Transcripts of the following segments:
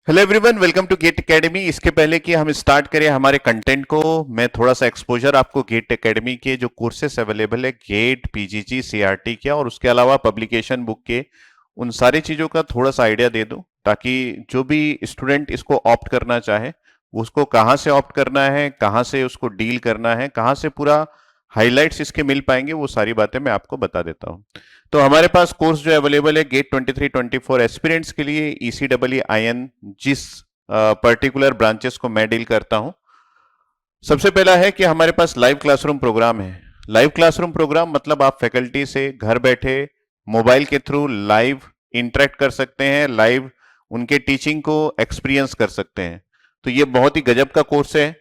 Hello everyone, welcome to GATE Academy. इसके पहले कि हम स्टार्ट करें हमारे कंटेंट को, मैं थोड़ा सा एक्सपोजर आपको गेट एकेडमी के जो कोर्सेस अवेलेबल है गेट, पीजीजी, सीआरटी के और उसके अलावा पब्लिकेशन बुक के, उन सारी चीज़ों का थोड़ा सा आइडिया दे दूं ताकि जो भी स्टूडेंट इसको ऑप्ट करना चाहे उसको कहाँ से ऑप्ट करना है, कहाँ से उसको डील करना है, कहाँ से पूरा हाइलाइट्स इसके मिल पाएंगे, वो सारी बातें मैं आपको बता देता हूँ। तो हमारे पास कोर्स जो अवेलेबल है गेट 23-24 एस्पिरेंट्स के लिए ECEE जिस पर्टिकुलर ब्रांचेस को मैं डील करता हूं, सबसे पहला है कि हमारे पास लाइव क्लासरूम प्रोग्राम है। लाइव क्लासरूम प्रोग्राम मतलब आप फैकल्टी से घर बैठे मोबाइल के थ्रू लाइव इंटरेक्ट कर सकते हैं, लाइव उनके टीचिंग को एक्सपीरियंस कर सकते हैं। तो ये बहुत ही गजब का कोर्स है।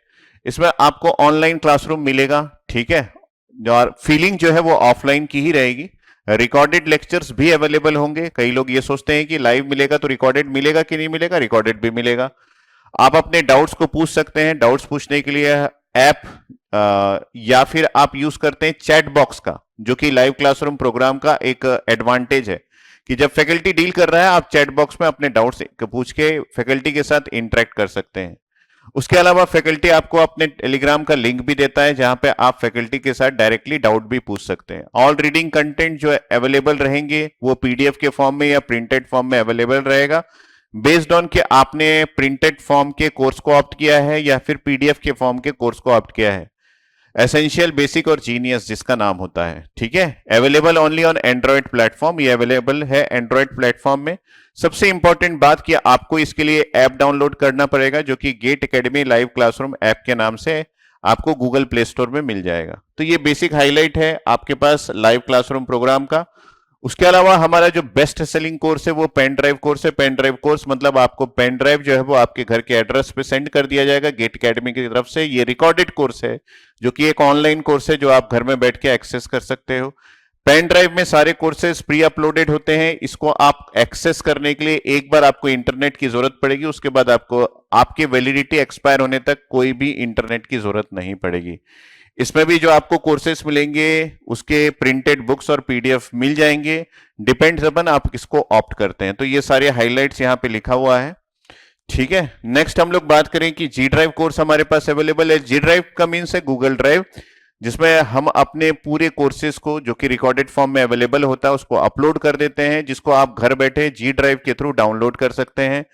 इसमें आपको ऑनलाइन क्लासरूम मिलेगा, ठीक है, और फीलिंग जो है वो ऑफलाइन की ही रहेगी। रिकॉर्डेड लेक्चर्स भी अवेलेबल होंगे। कई लोग ये सोचते हैं कि लाइव मिलेगा तो रिकॉर्डेड मिलेगा कि नहीं मिलेगा, रिकॉर्डेड भी मिलेगा। आप अपने डाउट्स को पूछ सकते हैं। डाउट्स पूछने के लिए ऐप या फिर आप यूज करते हैं चैट बॉक्स का, जो कि लाइव क्लासरूम प्रोग्राम का एक एडवांटेज है कि जब फैकल्टी डील कर रहा है आप चैट बॉक्स में अपने डाउट्स पूछ के फैकल्टी के साथ इंटरेक्ट कर सकते हैं। उसके अलावा फैकल्टी आपको अपने टेलीग्राम का लिंक भी देता है जहां पे आप फैकल्टी के साथ डायरेक्टली डाउट भी पूछ सकते हैं। ऑल रीडिंग कंटेंट जो अवेलेबल रहेंगे वो पीडीएफ के फॉर्म में या प्रिंटेड फॉर्म में अवेलेबल रहेगा, बेस्ड ऑन कि आपने प्रिंटेड फॉर्म के कोर्स को ऑप्ट किया है या फिर पीडीएफ के फॉर्म के कोर्स को ऑप्ट किया है। एसेंशियल, बेसिक और जीनियस जिसका नाम होता है, ठीक है। Available only on Android platform, ये अवेलेबल है एंड्रॉइड प्लेटफॉर्म में। सबसे इंपॉर्टेंट बात कि आपको इसके लिए ऐप डाउनलोड करना पड़ेगा, जो कि GATE Academy live classroom app के नाम से आपको गूगल प्ले स्टोर में मिल जाएगा। तो ये बेसिक हाईलाइट है आपके पास लाइव क्लासरूम प्रोग्राम का। उसके अलावा हमारा जो बेस्ट सेलिंग कोर्स है वो पेन ड्राइव कोर्स है। पेन ड्राइव कोर्स मतलब आपको पेन ड्राइव जो है वो आपके घर के एड्रेस पे सेंड कर दिया जाएगा गेट एकेडमी की तरफ से। ये रिकॉर्डेड कोर्स है, जो कि एक ऑनलाइन कोर्स है जो आप घर में बैठ के एक्सेस कर सकते हो। पेन ड्राइव में सारे कोर्सेज प्री अपलोडेड होते हैं। इसको आप एक्सेस करने के लिए एक बार आपको इंटरनेट की जरूरत पड़ेगी, उसके बाद आपको आपकी वैलिडिटी एक्सपायर होने तक कोई भी इंटरनेट की जरूरत नहीं पड़ेगी। इसमें भी जो आपको कोर्सेस मिलेंगे उसके प्रिंटेड बुक्स और पीडीएफ मिल जाएंगे, डिपेंड्स अपन आप किसको ऑप्ट करते हैं। तो ये सारे हाइलाइट्स यहाँ पे लिखा हुआ है, ठीक है। नेक्स्ट हम लोग बात करें कि जी ड्राइव कोर्स हमारे पास अवेलेबल है। जी ड्राइव का मीन्स है गूगल ड्राइव, जिसमें हम अपने पूरे कोर्सेज को जो कि रिकॉर्डेड फॉर्म में अवेलेबल होता है उसको अपलोड कर देते हैं, जिसको आप घर बैठे जी ड्राइव के थ्रू डाउनलोड कर सकते हैं।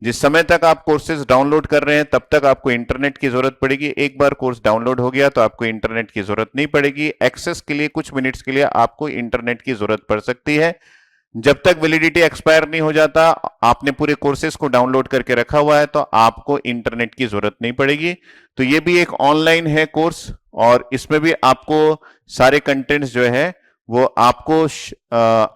जिस समय तक आप कोर्सेज डाउनलोड कर रहे हैं तब तक आपको इंटरनेट की जरूरत पड़ेगी। एक बार कोर्स डाउनलोड हो गया तो आपको इंटरनेट की जरूरत नहीं पड़ेगी। एक्सेस के लिए कुछ मिनट्स के लिए आपको इंटरनेट की जरूरत पड़ सकती है। जब तक वैलिडिटी एक्सपायर नहीं हो जाता, आपने पूरे कोर्सेज को डाउनलोड करके रखा हुआ है तो आपको इंटरनेट की जरूरत नहीं पड़ेगी। तो ये भी एक ऑनलाइन है कोर्स, और इसमें भी आपको सारे कंटेंट्स जो है वो आपको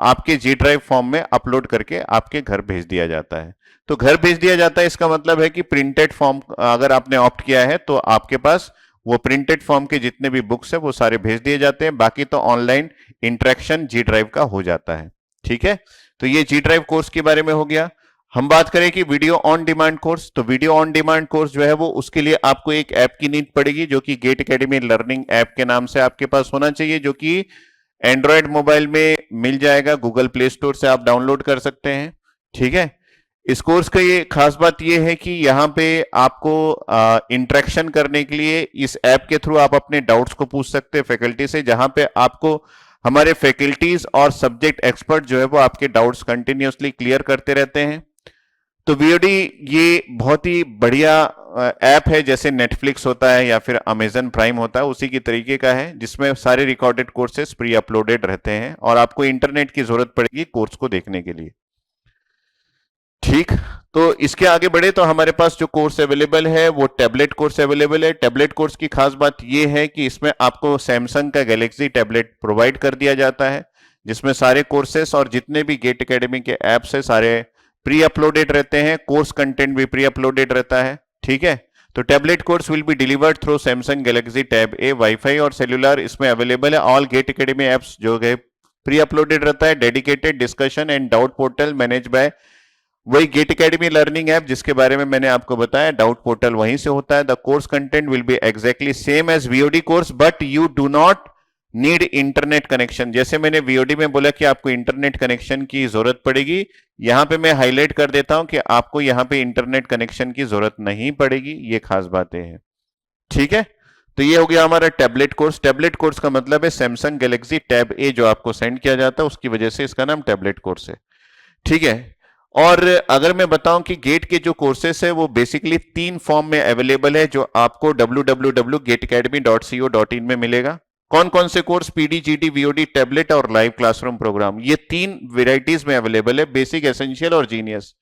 आपके जी ड्राइव फॉर्म में अपलोड करके आपके घर भेज दिया जाता है। तो घर भेज दिया जाता है इसका मतलब है कि प्रिंटेड फॉर्म अगर आपने ऑप्ट किया है तो आपके पास वो प्रिंटेड फॉर्म के जितने भी बुक्स है वो सारे भेज दिए जाते हैं। बाकी तो ऑनलाइन इंटरेक्शन जी ड्राइव का हो जाता है, ठीक है। तो ये जी ड्राइव कोर्स के बारे में हो गया। हम बात करें कि वीडियो ऑन डिमांड कोर्स, तो वीडियो ऑन डिमांड कोर्स जो है वो उसके लिए आपको एक ऐप की नीड पड़ेगी, जो कि गेट एकेडमी लर्निंग ऐप के नाम से आपके पास होना चाहिए, जो कि एंड्रॉयड मोबाइल में मिल जाएगा। गूगल प्ले स्टोर से आप डाउनलोड कर सकते हैं, ठीक है। इस कोर्स का ये खास बात ये है कि यहाँ पे आपको इंटरेक्शन करने के लिए इस ऐप के थ्रू आप अपने डाउट्स को पूछ सकते हैं फैकल्टी से, जहां पे आपको हमारे फैकल्टीज और सब्जेक्ट एक्सपर्ट जो है वो आपके डाउट्स कंटिन्यूअसली क्लियर करते रहते हैं। तो वीओडी ये बहुत ही बढ़िया ऐप है, जैसे नेटफ्लिक्स होता है या फिर अमेजन प्राइम होता है उसी की तरीके का है, जिसमें सारे रिकॉर्डेड कोर्सेज प्री अपलोडेड रहते हैं और आपको इंटरनेट की जरूरत पड़ेगी कोर्स को देखने के लिए, ठीक। तो इसके आगे बढ़े तो हमारे पास जो कोर्स अवेलेबल है वो टैबलेट कोर्स अवेलेबल है। टैबलेट कोर्स की खास बात ये है कि इसमें आपको सैमसंग का गैलेक्सी टैबलेट प्रोवाइड कर दिया जाता है, जिसमें सारे कोर्सेस और जितने भी गेट एकेडमी के ऐप्स है सारे प्री अपलोडेड रहते हैं। कोर्स कंटेंट भी प्री अपलोडेड रहता है, ठीक है। तो tablet course will be delivered through Samsung Galaxy tab A. Wifi और सेल्यूलर इसमें अवेलेबल है। ऑल गेट एकेडमी ऐप्स जो है प्री अपलोडेड रहता है। Dedicated discussion and doubt portal manage by वही गेट एकेडमी लर्निंग ऐप, जिसके बारे में मैंने आपको बताया। डाउट पोर्टल वहीं से होता है। The course content will be exactly same as VOD course, but you do not need internet connection, जैसे मैंने वीओडी में बोला कि आपको इंटरनेट कनेक्शन की जरूरत पड़ेगी, यहां पे मैं हाईलाइट कर देता हूं कि आपको यहां पे इंटरनेट कनेक्शन की जरूरत नहीं पड़ेगी, ये खास बातें हैं। ठीक है, तो ये हो गया हमारा टैबलेट कोर्स। टैबलेट कोर्स का मतलब है सैमसंग गैलेक्सी टैब ए जो आपको सेंड किया जाता है, उसकी वजह से इसका नाम टैबलेट कोर्स है। ठीक है, और अगर मैं बताऊं कि गेट के जो कोर्सेस है वो बेसिकली 3 फॉर्म में अवेलेबल है, जो आपको www.gateacademy.co.in में मिलेगा। कौन कौन से course? PD, GD, VOD, tablet और लाइव क्लासरूम प्रोग्राम, ये 3 वेराइटीज में अवेलेबल है, बेसिक, एसेंशियल और जीनियस।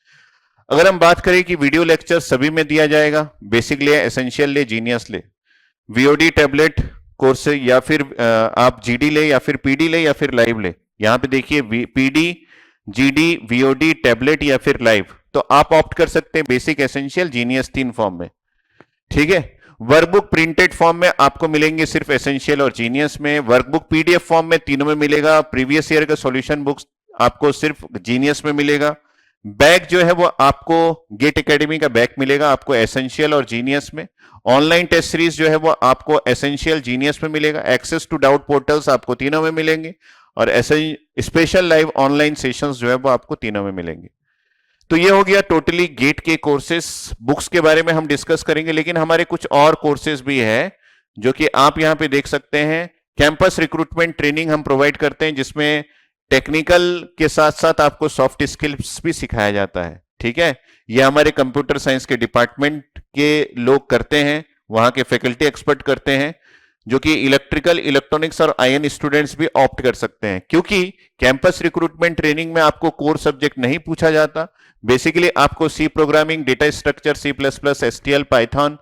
अगर हम बात करें कि वीडियो लेक्चर सभी में दिया जाएगा, बेसिक ले, एसेंशियल ले, जीनियस ले, वीओडी, टैबलेट कोर्स से, या फिर आप जीडी ले या फिर पीडी ले या फिर लाइव ले। यहां पे देखिए पीडी, जीडी, वीओडी, टैबलेट या फिर लाइव, तो आप ऑप्ट कर सकते हैं बेसिक, एसेंशियल, जीनियस 3 फॉर्म में। ठीक है, वर्कबुक प्रिंटेड फॉर्म में आपको मिलेंगे सिर्फ एसेंशियल और जीनियस में, वर्कबुक पीडीएफ फॉर्म में तीनों में मिलेगा, प्रीवियस ईयर का सॉल्यूशन बुक्स आपको सिर्फ जीनियस में मिलेगा। बैग जो है वो आपको गेट एकेडमी का बैग मिलेगा आपको एसेंशियल और जीनियस में। ऑनलाइन टेस्ट सीरीज जो है वो आपको एसेंशियल, जीनियस में मिलेगा। एक्सेस टू डाउट पोर्टल्स आपको तीनों में मिलेंगे, और ऐसे स्पेशल लाइव ऑनलाइन सेशंस जो है वो आपको तीनों में मिलेंगे। तो ये हो गया टोटली गेट के कोर्सेस। बुक्स के बारे में हम डिस्कस करेंगे, लेकिन हमारे कुछ और कोर्सेज भी है जो कि आप यहां पे देख सकते हैं। कैंपस रिक्रूटमेंट ट्रेनिंग हम प्रोवाइड करते हैं, जिसमें टेक्निकल के साथ साथ आपको सॉफ्ट स्किल्स भी सिखाया जाता है। ठीक है, ये हमारे कंप्यूटर साइंस के डिपार्टमेंट के लोग करते हैं, वहां के फैकल्टी एक्सपर्ट करते हैं, जो कि इलेक्ट्रिकल, इलेक्ट्रॉनिक्स और आईएन स्टूडेंट्स भी ऑप्ट कर सकते हैं। क्योंकि कैंपस रिक्रूटमेंट ट्रेनिंग में आपको कोर सब्जेक्ट नहीं पूछा जाता, बेसिकली आपको C programming, data structure, C plus plus, STL, Python,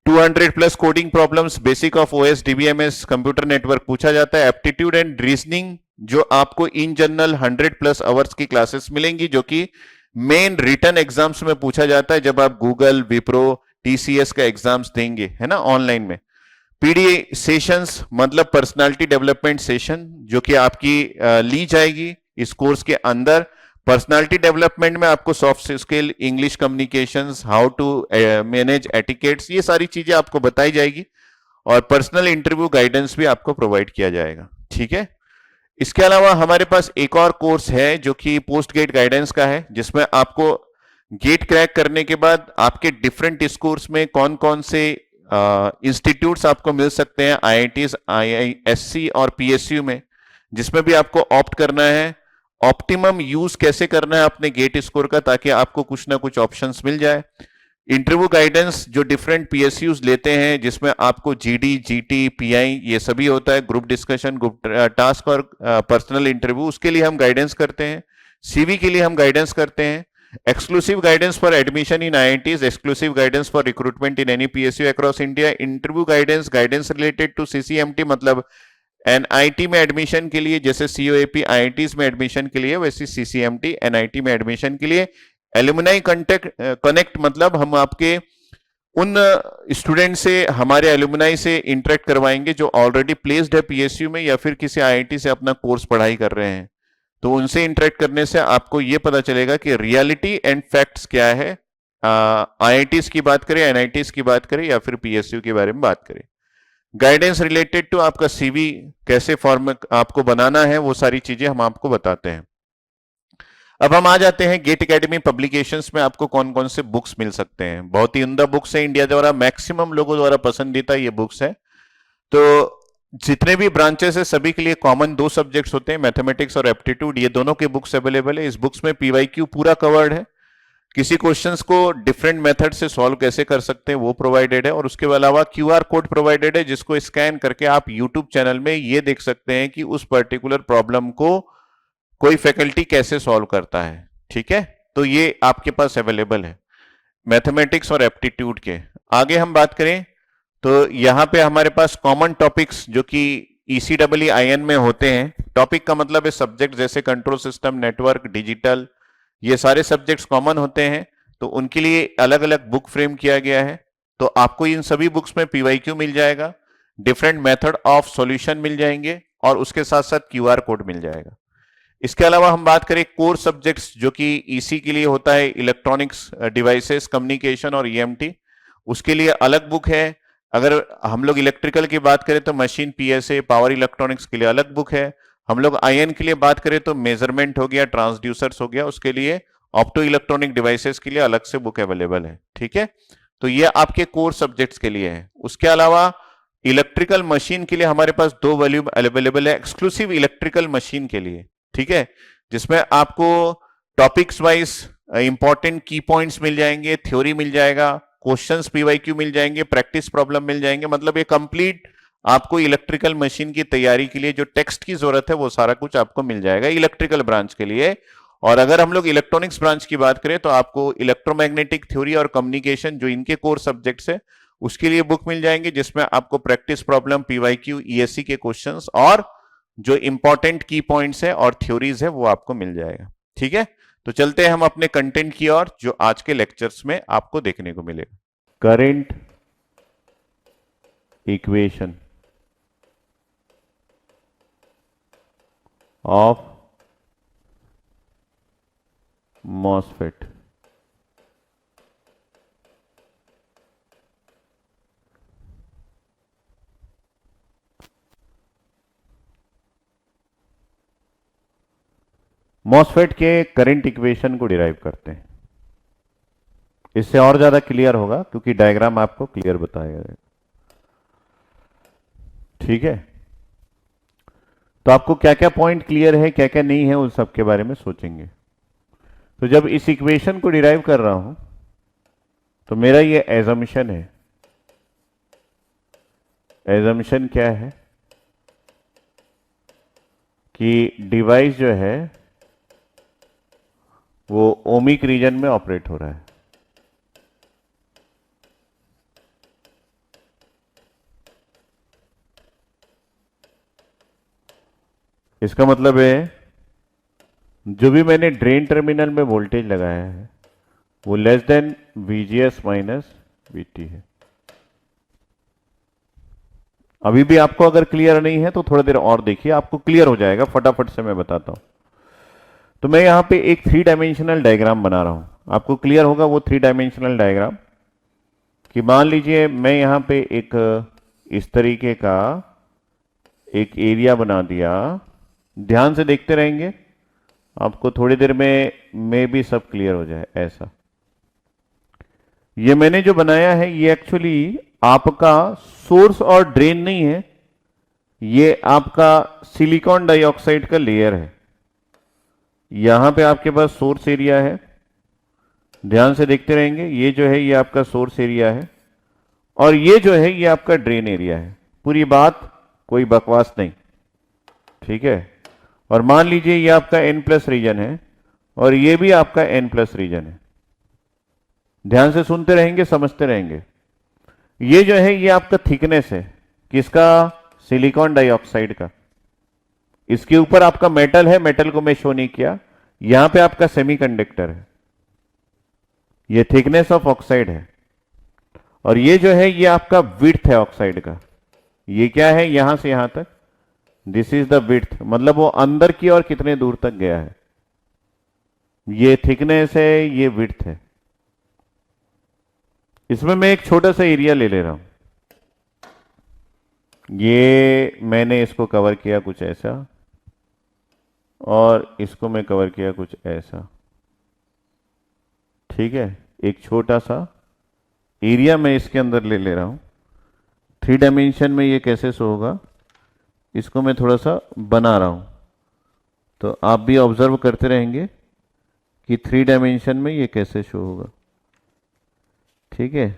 200 plus coding problems, basic of OS, DBMS, computer network पूछा जाता है। एप्टीट्यूड एंड रीजनिंग जो आपको इन जनरल 100 प्लस आवर्स की क्लासेस मिलेंगी, जो कि मेन रिटर्न एग्जाम्स में पूछा जाता है जब आप गूगल, विप्रो, टीसीएस का एग्जाम्स देंगे, है ना, ऑनलाइन में। पीडी सेशंस मतलब पर्सनालिटी डेवलपमेंट सेशन, जो कि आपकी ली जाएगी इस कोर्स के अंदर। पर्सनालिटी डेवलपमेंट में आपको soft skill, English communications, how to manage etiquettes, ये सारी चीजें आपको बताई जाएगी, और पर्सनल इंटरव्यू गाइडेंस भी आपको प्रोवाइड किया जाएगा। ठीक है, इसके अलावा हमारे पास एक और कोर्स है जो कि पोस्ट गेट गाइडेंस का है, जिसमें आपको गेट क्रैक करने के बाद आपके डिफरेंट स्कोर्स में कौन कौन से इंस्टीट्यूट्स आपको मिल सकते हैं, आईआईटीज, आईआईएससी और पीएसयू में, जिसमें भी आपको ऑप्ट करना है। ऑप्टिमम यूज कैसे करना है अपने गेट स्कोर का, ताकि आपको कुछ ना कुछ ऑप्शंस मिल जाए। इंटरव्यू गाइडेंस जो डिफरेंट पीएसयूज लेते हैं, जिसमें आपको जीडी, जीटी, पीआई ये सभी होता है, ग्रुप डिस्कशन, ग्रुप टास्क और पर्सनल इंटरव्यू, उसके लिए हम गाइडेंस करते हैं। सीवी के लिए हम गाइडेंस करते हैं। Exclusive guidance for admission in IITs, exclusive guidance for recruitment in any PSU across India. Interview guidance, guidance related to CCMT, मतलब एनआईटी में एडमिशन के लिए, जैसे सीओएपी आईआईटीज में एडमिशन के लिए, वैसे सीसीएमटी एनआईटी में एडमिशन के लिए। एलुमनाई कनेक्ट मतलब हम आपके उन स्टूडेंट से, हमारे एलुमनाई से इंटरेक्ट करवाएंगे जो ऑलरेडी प्लेस्ड है पीएसयू में या फिर किसी आईआईटी से अपना कोर्स पढ़ाई कर रहे हैं। तो उनसे इंटरेक्ट करने से आपको यह पता चलेगा कि रियलिटी एंड फैक्ट्स क्या है, आईआईटीज की बात करें, एनआईटीज की बात करें या फिर पीएसयू के बारे में बात करें। गाइडेंस रिलेटेड टू आपका सीवी कैसे फॉर्म आपको बनाना है, वो सारी चीजें हम आपको बताते हैं। अब हम आ जाते हैं गेट एकेडमी पब्लिकेशंस में आपको कौन कौन से बुक्स मिल सकते हैं। बहुत ही उम्दा बुक्स है, इंडिया द्वारा मैक्सिमम लोगों द्वारा पसंदीदा ये बुक्स है। तो जितने भी ब्रांचेस है सभी के लिए कॉमन 2 सब्जेक्ट्स होते हैं, मैथमेटिक्स और एप्टीट्यूड, ये दोनों के बुक्स अवेलेबल है। इस बुक्स में पीवाईक्यू पूरा कवर्ड है, किसी क्वेश्चंस को डिफरेंट मेथड से सॉल्व कैसे कर सकते हैं वो प्रोवाइडेड है, और उसके अलावा क्यूआर कोड प्रोवाइडेड है, जिसको स्कैन करके आप यूट्यूब चैनल में ये देख सकते हैं कि उस पर्टिकुलर प्रॉब्लम को कोई फैकल्टी कैसे सॉल्व करता है। ठीक है, तो ये आपके पास अवेलेबल है मैथमेटिक्स और एप्टीट्यूड के। आगे हम बात करें तो यहां पे हमारे पास कॉमन टॉपिक्स जो कि ECEE में होते हैं, टॉपिक का मतलब है सब्जेक्ट, जैसे कंट्रोल सिस्टम, नेटवर्क, डिजिटल, ये सारे सब्जेक्ट्स कॉमन होते हैं। तो उनके लिए अलग अलग बुक फ्रेम किया गया है। तो आपको इन सभी बुक्स में पीवाईक्यू मिल जाएगा, डिफरेंट मेथड ऑफ सॉल्यूशन मिल जाएंगे, और उसके साथ साथ क्यूआर कोड मिल जाएगा। इसके अलावा हम बात करें कोर सब्जेक्ट्स जो कि ईसी के लिए होता है, इलेक्ट्रॉनिक्स डिवाइसेस, कम्युनिकेशन और ईएमटी, उसके लिए अलग बुक है। अगर हम लोग इलेक्ट्रिकल की बात करें तो मशीन पीएसए पावर इलेक्ट्रॉनिक्स के लिए अलग बुक है। हम लोग आईएन के लिए बात करें तो मेजरमेंट हो गया, ट्रांसड्यूसर्स हो गया, उसके लिए ऑप्टो इलेक्ट्रॉनिक डिवाइसेस के लिए अलग से बुक अवेलेबल है। ठीक है, तो ये आपके कोर सब्जेक्ट्स के लिए है। उसके अलावा इलेक्ट्रिकल मशीन के लिए हमारे पास 2 वॉल्यूम अवेलेबल है एक्सक्लूसिव इलेक्ट्रिकल मशीन के लिए। ठीक है, जिसमें आपको टॉपिक्स वाइज इंपॉर्टेंट की पॉइंट्स मिल जाएंगे, थ्योरी मिल जाएगा, क्वेश्चंस पीवाईक्यू मिल जाएंगे, प्रैक्टिस प्रॉब्लम मिल जाएंगे। मतलब ये कंप्लीट आपको इलेक्ट्रिकल मशीन की तैयारी के लिए जो टेक्स्ट की जरूरत है वो सारा कुछ आपको मिल जाएगा इलेक्ट्रिकल ब्रांच के लिए। और अगर हम लोग इलेक्ट्रॉनिक्स ब्रांच की बात करें तो आपको इलेक्ट्रोमैग्नेटिक थ्योरी और कम्युनिकेशन जो इनके कोर सब्जेक्ट्स है उसके लिए बुक मिल जाएंगे, जिसमें आपको प्रैक्टिस प्रॉब्लम, पीवाईक्यू, ईएससी के क्वेश्चंस और जो इंपॉर्टेंट की पॉइंट्स है और थ्योरीज है वो आपको मिल जाएगा। ठीक है, तो चलते हैं हम अपने कंटेंट की ओर जो आज के लेक्चर्स में आपको देखने को मिलेगा। Current equation of MOSFET. MOSFET के करंट इक्वेशन को डिराइव करते हैं। इससे और ज्यादा क्लियर होगा क्योंकि डायग्राम आपको क्लियर बताया जाएगा। ठीक है, तो आपको क्या क्या पॉइंट क्लियर है, क्या क्या नहीं है, उन सब के बारे में सोचेंगे। तो जब इस इक्वेशन को डिराइव कर रहा हूं तो मेरा ये एजम्पशन है। एजम्पशन क्या है कि डिवाइस जो है वो ओमिक रीजन में ऑपरेट हो रहा है। इसका मतलब है जो भी मैंने ड्रेन टर्मिनल में वोल्टेज लगाया है वो less than VGS minus VT है। अभी भी आपको अगर क्लियर नहीं है तो थोड़ा देर और देखिए, आपको क्लियर हो जाएगा। फटाफट से मैं बताता हूं। तो मैं यहां पे एक 3 डायमेंशनल डायग्राम बना रहा हूं, आपको क्लियर होगा वो 3 डायमेंशनल डायग्राम। कि मान लीजिए मैं यहां पे एक इस तरीके का एक एरिया बना दिया। ध्यान से देखते रहेंगे, आपको थोड़ी देर में भी सब क्लियर हो जाए। ऐसा ये मैंने जो बनाया है ये एक्चुअली आपका सोर्स और ड्रेन नहीं है, ये आपका सिलिकॉन डाइऑक्साइड का लेयर है। यहां पे आपके पास सोर्स एरिया है, ध्यान से देखते रहेंगे। ये जो है ये आपका सोर्स एरिया है और ये जो है ये आपका ड्रेन एरिया है। पूरी बात, कोई बकवास नहीं। ठीक है, और मान लीजिए ये आपका N प्लस रीजन है और ये भी आपका N प्लस रीजन है। ध्यान से सुनते रहेंगे, समझते रहेंगे। ये जो है ये आपका थिकनेस है, किसका? सिलिकॉन डाइऑक्साइड का। इसके ऊपर आपका मेटल है, मेटल को मैं शो नहीं किया। यहां पे आपका सेमीकंडक्टर है, ये थिकनेस ऑफ ऑक्साइड है। और ये जो है ये आपका विड्थ है ऑक्साइड का। ये क्या है? यहां से यहां तक, दिस इज द विड्थ, मतलब वो अंदर की ओर कितने दूर तक गया है। ये थिकनेस है, ये विड्थ है। इसमें मैं एक छोटा सा एरिया ले रहा हूं। ये मैंने इसको कवर किया कुछ ऐसा और इसको मैं कवर किया कुछ ऐसा। ठीक है, एक छोटा सा एरिया मैं इसके अंदर ले रहा हूं। 3 डायमेंशन में ये कैसे शो होगा इसको मैं थोड़ा सा बना रहा हूं, तो आप भी ऑब्जर्व करते रहेंगे कि 3 डायमेंशन में ये कैसे शो होगा। ठीक है,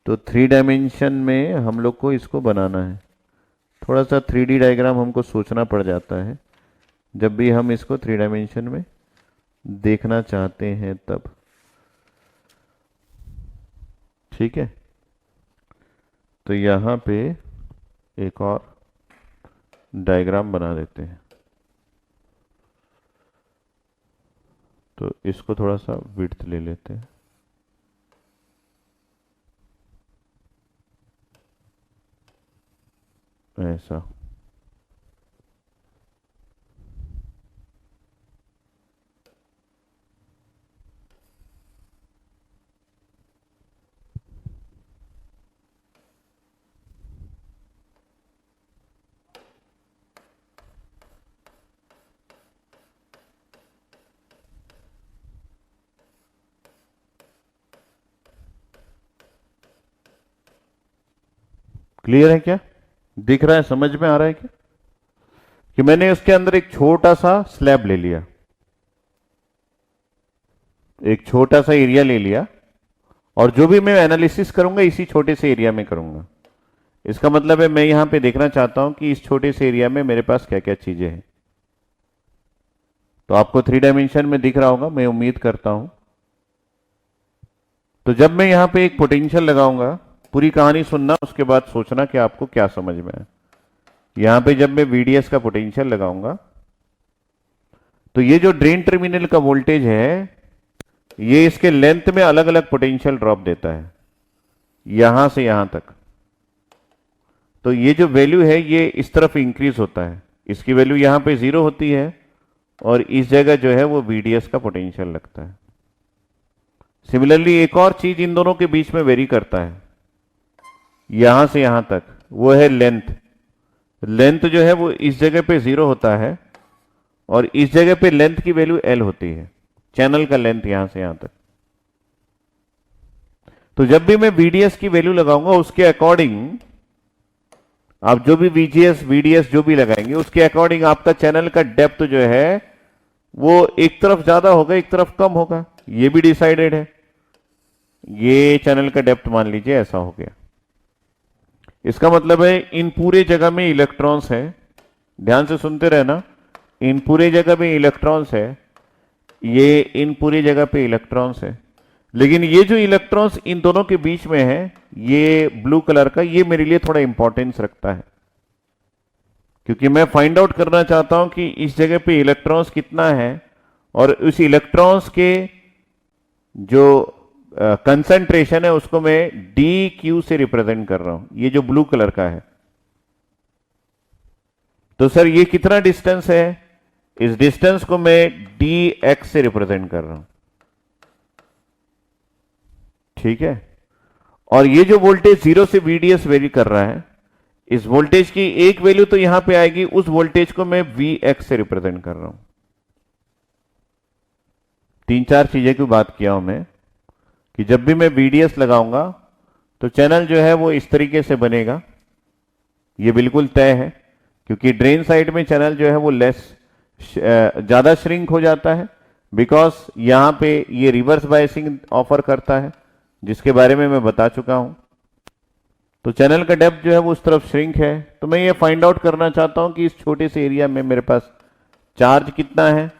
तो 3 डायमेंशन में हम लोग को इसको बनाना है। थोड़ा सा 3D डायग्राम हमको सोचना पड़ जाता है जब भी हम इसको 3 डायमेंशन में देखना चाहते हैं तब। ठीक है, तो यहां पे एक और डायग्राम बना देते हैं। तो इसको थोड़ा सा विड्थ ले लेते हैं। ऐसा। क्लियर है क्या? दिख रहा है, समझ में आ रहा है क्या? कि मैंने उसके अंदर एक छोटा सा स्लैब ले लिया, एक छोटा सा एरिया ले लिया, और जो भी मैं एनालिसिस करूंगा इसी छोटे से एरिया में करूंगा। इसका मतलब है मैं यहां पे देखना चाहता हूं कि इस छोटे से एरिया में मेरे पास क्या क्या चीजें हैं। तो आपको 3 डायमेंशन में दिख रहा होगा, मैं उम्मीद करता हूं। तो जब मैं यहां पे एक पोटेंशियल लगाऊंगा, पूरी कहानी सुनना, उसके बाद सोचना कि आपको क्या समझ में है। यहां पे जब मैं VDS का पोटेंशियल लगाऊंगा, तो ये जो ड्रेन टर्मिनल का वोल्टेज है, ये इसके लेंथ में अलग अलग पोटेंशियल ड्रॉप देता है, यहां से यहां तक। तो ये जो वैल्यू है ये इस तरफ इंक्रीज होता है, इसकी वैल्यू यहां पे 0 होती है, और इस जगह जो है वो VDS का पोटेंशियल लगता है। सिमिलरली एक और चीज इन दोनों के बीच में वेरी करता है, यहां से यहां तक, वो है लेंथ। लेंथ जो है वो इस जगह पे 0 होता है, और इस जगह पे लेंथ की वैल्यू L होती है, चैनल का लेंथ यहां से यहां तक। तो जब भी मैं VDS की वैल्यू लगाऊंगा उसके अकॉर्डिंग, आप जो भी VGS VDS जो भी लगाएंगे उसके अकॉर्डिंग आपका चैनल का डेप्थ जो है वो एक तरफ ज्यादा होगा, एक तरफ कम होगा, ये भी डिसाइडेड है। ये चैनल का डेप्थ मान लीजिए ऐसा हो गया। इसका मतलब है इन पूरे जगह में इलेक्ट्रॉन्स है, ध्यान से सुनते रहना, इन पूरे जगह में इलेक्ट्रॉन्स है, ये इन पूरी जगह पे इलेक्ट्रॉन्स है। लेकिन ये जो इलेक्ट्रॉन्स इन दोनों के बीच में है, ये ब्लू कलर का, ये मेरे लिए थोड़ा इंपॉर्टेंस रखता है, क्योंकि मैं फाइंड आउट करना चाहता हूं कि इस जगह पे इलेक्ट्रॉन्स कितना है, और उस इलेक्ट्रॉन्स के जो कंसंट्रेशन है उसको मैं DQ से रिप्रेजेंट कर रहा हूं, ये जो ब्लू कलर का है। तो सर ये कितना डिस्टेंस है? इस डिस्टेंस को मैं DX से रिप्रेजेंट कर रहा हूं, ठीक है। और ये जो वोल्टेज 0 से VDS वेरी कर रहा है, इस वोल्टेज की एक वैल्यू तो यहां पे आएगी, उस वोल्टेज को मैं VX से रिप्रेजेंट कर रहा हूं। 3-4 चीजें की बात किया हूं मैं, कि जब भी मैं VDS लगाऊंगा तो चैनल जो है वो इस तरीके से बनेगा, ये बिल्कुल तय है, क्योंकि ड्रेन साइड में चैनल जो है वो ज्यादा श्रिंक हो जाता है, बिकॉज यहां पे ये रिवर्स बायसिंग ऑफर करता है, जिसके बारे में मैं बता चुका हूं। तो चैनल का डेप्थ जो है वो उस तरफ श्रिंक है। तो मैं ये फाइंड आउट करना चाहता हूं कि इस छोटे से एरिया में मेरे पास चार्ज कितना है,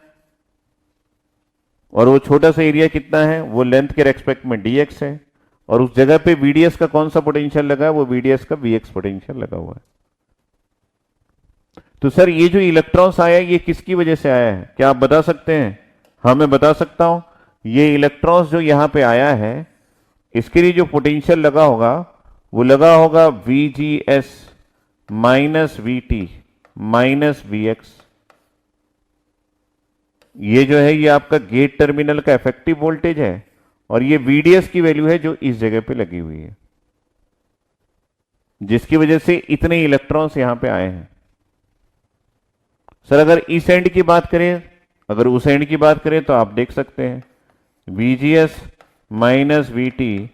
और वो छोटा सा एरिया कितना है, वो लेंथ के रेस्पेक्ट में DX है, और उस जगह पे VDS का कौन सा पोटेंशियल लगा है, वो VDS का VX पोटेंशियल लगा हुआ है। तो सर ये जो इलेक्ट्रॉन्स आया ये किसकी वजह से आया है, क्या आप बता सकते हैं? हाँ मैं बता सकता हूं, ये इलेक्ट्रॉन्स जो यहां पे आया है, इसके लिए जो पोटेंशियल लगा होगा वो लगा होगा VGS minus VT minus VX। ये जो है ये आपका गेट टर्मिनल का इफेक्टिव वोल्टेज है, और ये VDS की वैल्यू है जो इस जगह पे लगी हुई है, जिसकी वजह से इतने इलेक्ट्रॉन्स यहां पे आए हैं। सर अगर इस एंड की बात करें, अगर उस एंड की बात करें, तो आप देख सकते हैं VGS minus VT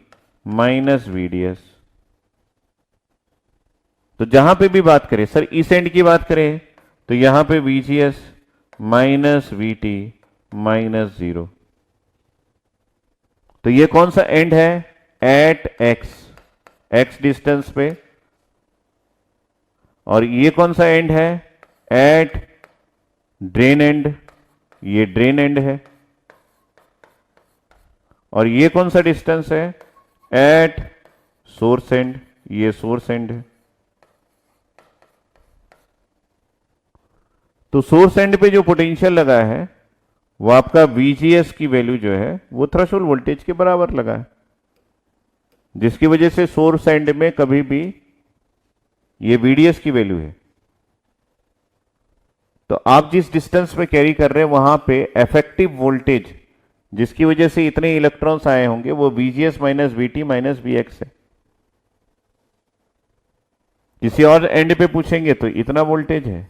minus VDS। तो जहां पे भी बात करें, सर इस एंड की बात करें, तो यहां पे VGS माइनस VT माइनस 0। तो ये कौन सा एंड है? एट x डिस्टेंस पे। और ये कौन सा एंड है? एट ड्रेन एंड, ये ड्रेन एंड है। और ये कौन सा डिस्टेंस है? एट सोर्स एंड, ये सोर्स एंड है। तो सोर्स एंड पे जो पोटेंशियल लगा है वो आपका VGS की वैल्यू जो है वो थ्रेशोल्ड वोल्टेज के बराबर लगा है, जिसकी वजह से सोर्स एंड में कभी भी ये VDS की वैल्यू है। तो आप जिस डिस्टेंस पे कैरी कर रहे हैं वहां पे इफेक्टिव वोल्टेज जिसकी वजह से इतने इलेक्ट्रॉन्स आए होंगे वो VGS minus VT minus VX है। किसी और एंड पे पूछेंगे तो इतना वोल्टेज है,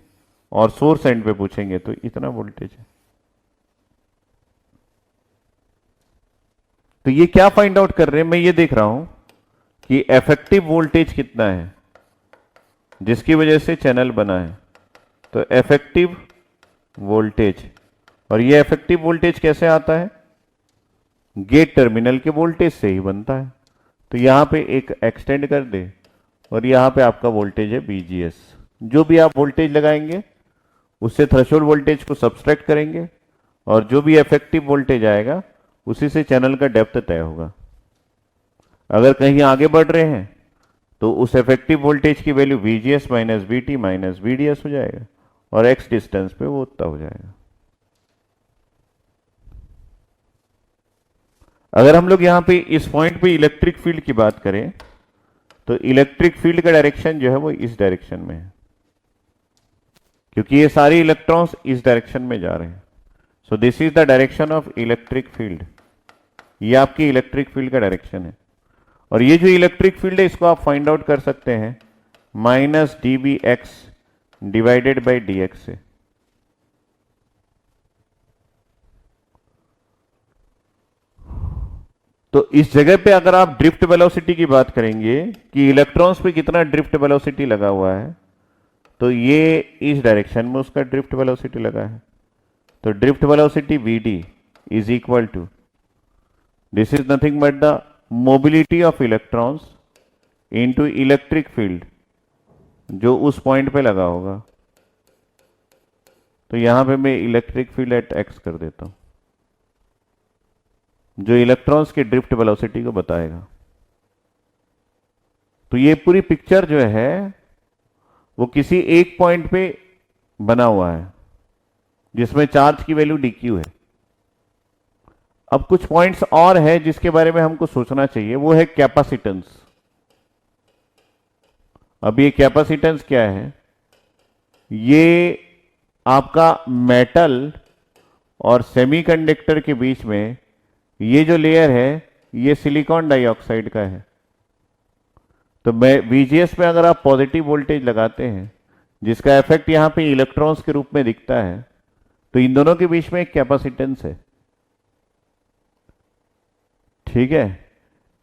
और सोर्स एंड पे पूछेंगे तो इतना वोल्टेज है। तो ये क्या फाइंड आउट कर रहे हैं, मैं ये देख रहा हूं कि इफेक्टिव वोल्टेज कितना है, जिसकी वजह से चैनल बना है। तो इफेक्टिव वोल्टेज, और ये इफेक्टिव वोल्टेज कैसे आता है? गेट टर्मिनल के वोल्टेज से ही बनता है। तो यहां पे एक एक्सटेंड कर दे और यहां पे आपका वोल्टेज है VGS। जो भी आप वोल्टेज लगाएंगे उससे थ्रेशोल्ड वोल्टेज को सब्सट्रैक्ट करेंगे और जो भी इफेक्टिव वोल्टेज आएगा उसी से चैनल का डेप्थ तय होगा। अगर कहीं आगे बढ़ रहे हैं तो उस इफेक्टिव वोल्टेज की value VGS minus VT minus VDS हो जाएगा और x डिस्टेंस पे वो उतना हो जाएगा। अगर हम लोग यहां पे इस पॉइंट पे इलेक्ट्रिक फील्ड की बात करें तो इलेक्ट्रिक फील्ड का डायरेक्शन जो है वो इस डायरेक्शन में है, क्योंकि ये सारे इलेक्ट्रॉन्स इस डायरेक्शन में जा रहे हैं। So this is the direction of electric field. ये आपकी इलेक्ट्रिक फील्ड का डायरेक्शन है। और ये जो इलेक्ट्रिक फील्ड है इसको आप फाइंड आउट कर सकते हैं minus dBx divided by dx से। तो इस जगह पे अगर आप ड्रिफ्ट वेलोसिटी की बात करेंगे कि इलेक्ट्रॉन्स पे कितना ड्रिफ्ट वेलोसिटी लगा हुआ है, तो ये इस डायरेक्शन में उसका ड्रिफ्ट वेलोसिटी लगा है। तो drift velocity Vd is equal to, this is nothing but the mobility of electrons into electric field जो उस पॉइंट पे लगा होगा। तो यहां पे मैं इलेक्ट्रिक फील्ड एट x कर देता हूं जो इलेक्ट्रॉन्स के ड्रिफ्ट वेलोसिटी को बताएगा। तो ये पूरी पिक्चर जो है वो किसी एक पॉइंट पे बना हुआ है जिसमें चार्ज की वैल्यू dq है। अब कुछ पॉइंट्स और है जिसके बारे में हमको सोचना चाहिए, वो है कैपेसिटेंस। अब ये कैपेसिटेंस क्या है? ये आपका मेटल और सेमीकंडक्टर के बीच में ये जो लेयर है ये सिलिकॉन डाइऑक्साइड का है। तो VGS में अगर आप पॉजिटिव वोल्टेज लगाते हैं जिसका इफेक्ट यहां पे इलेक्ट्रॉन्स के रूप में दिखता है, तो इन दोनों के बीच में एक कैपेसिटेंस है। ठीक है,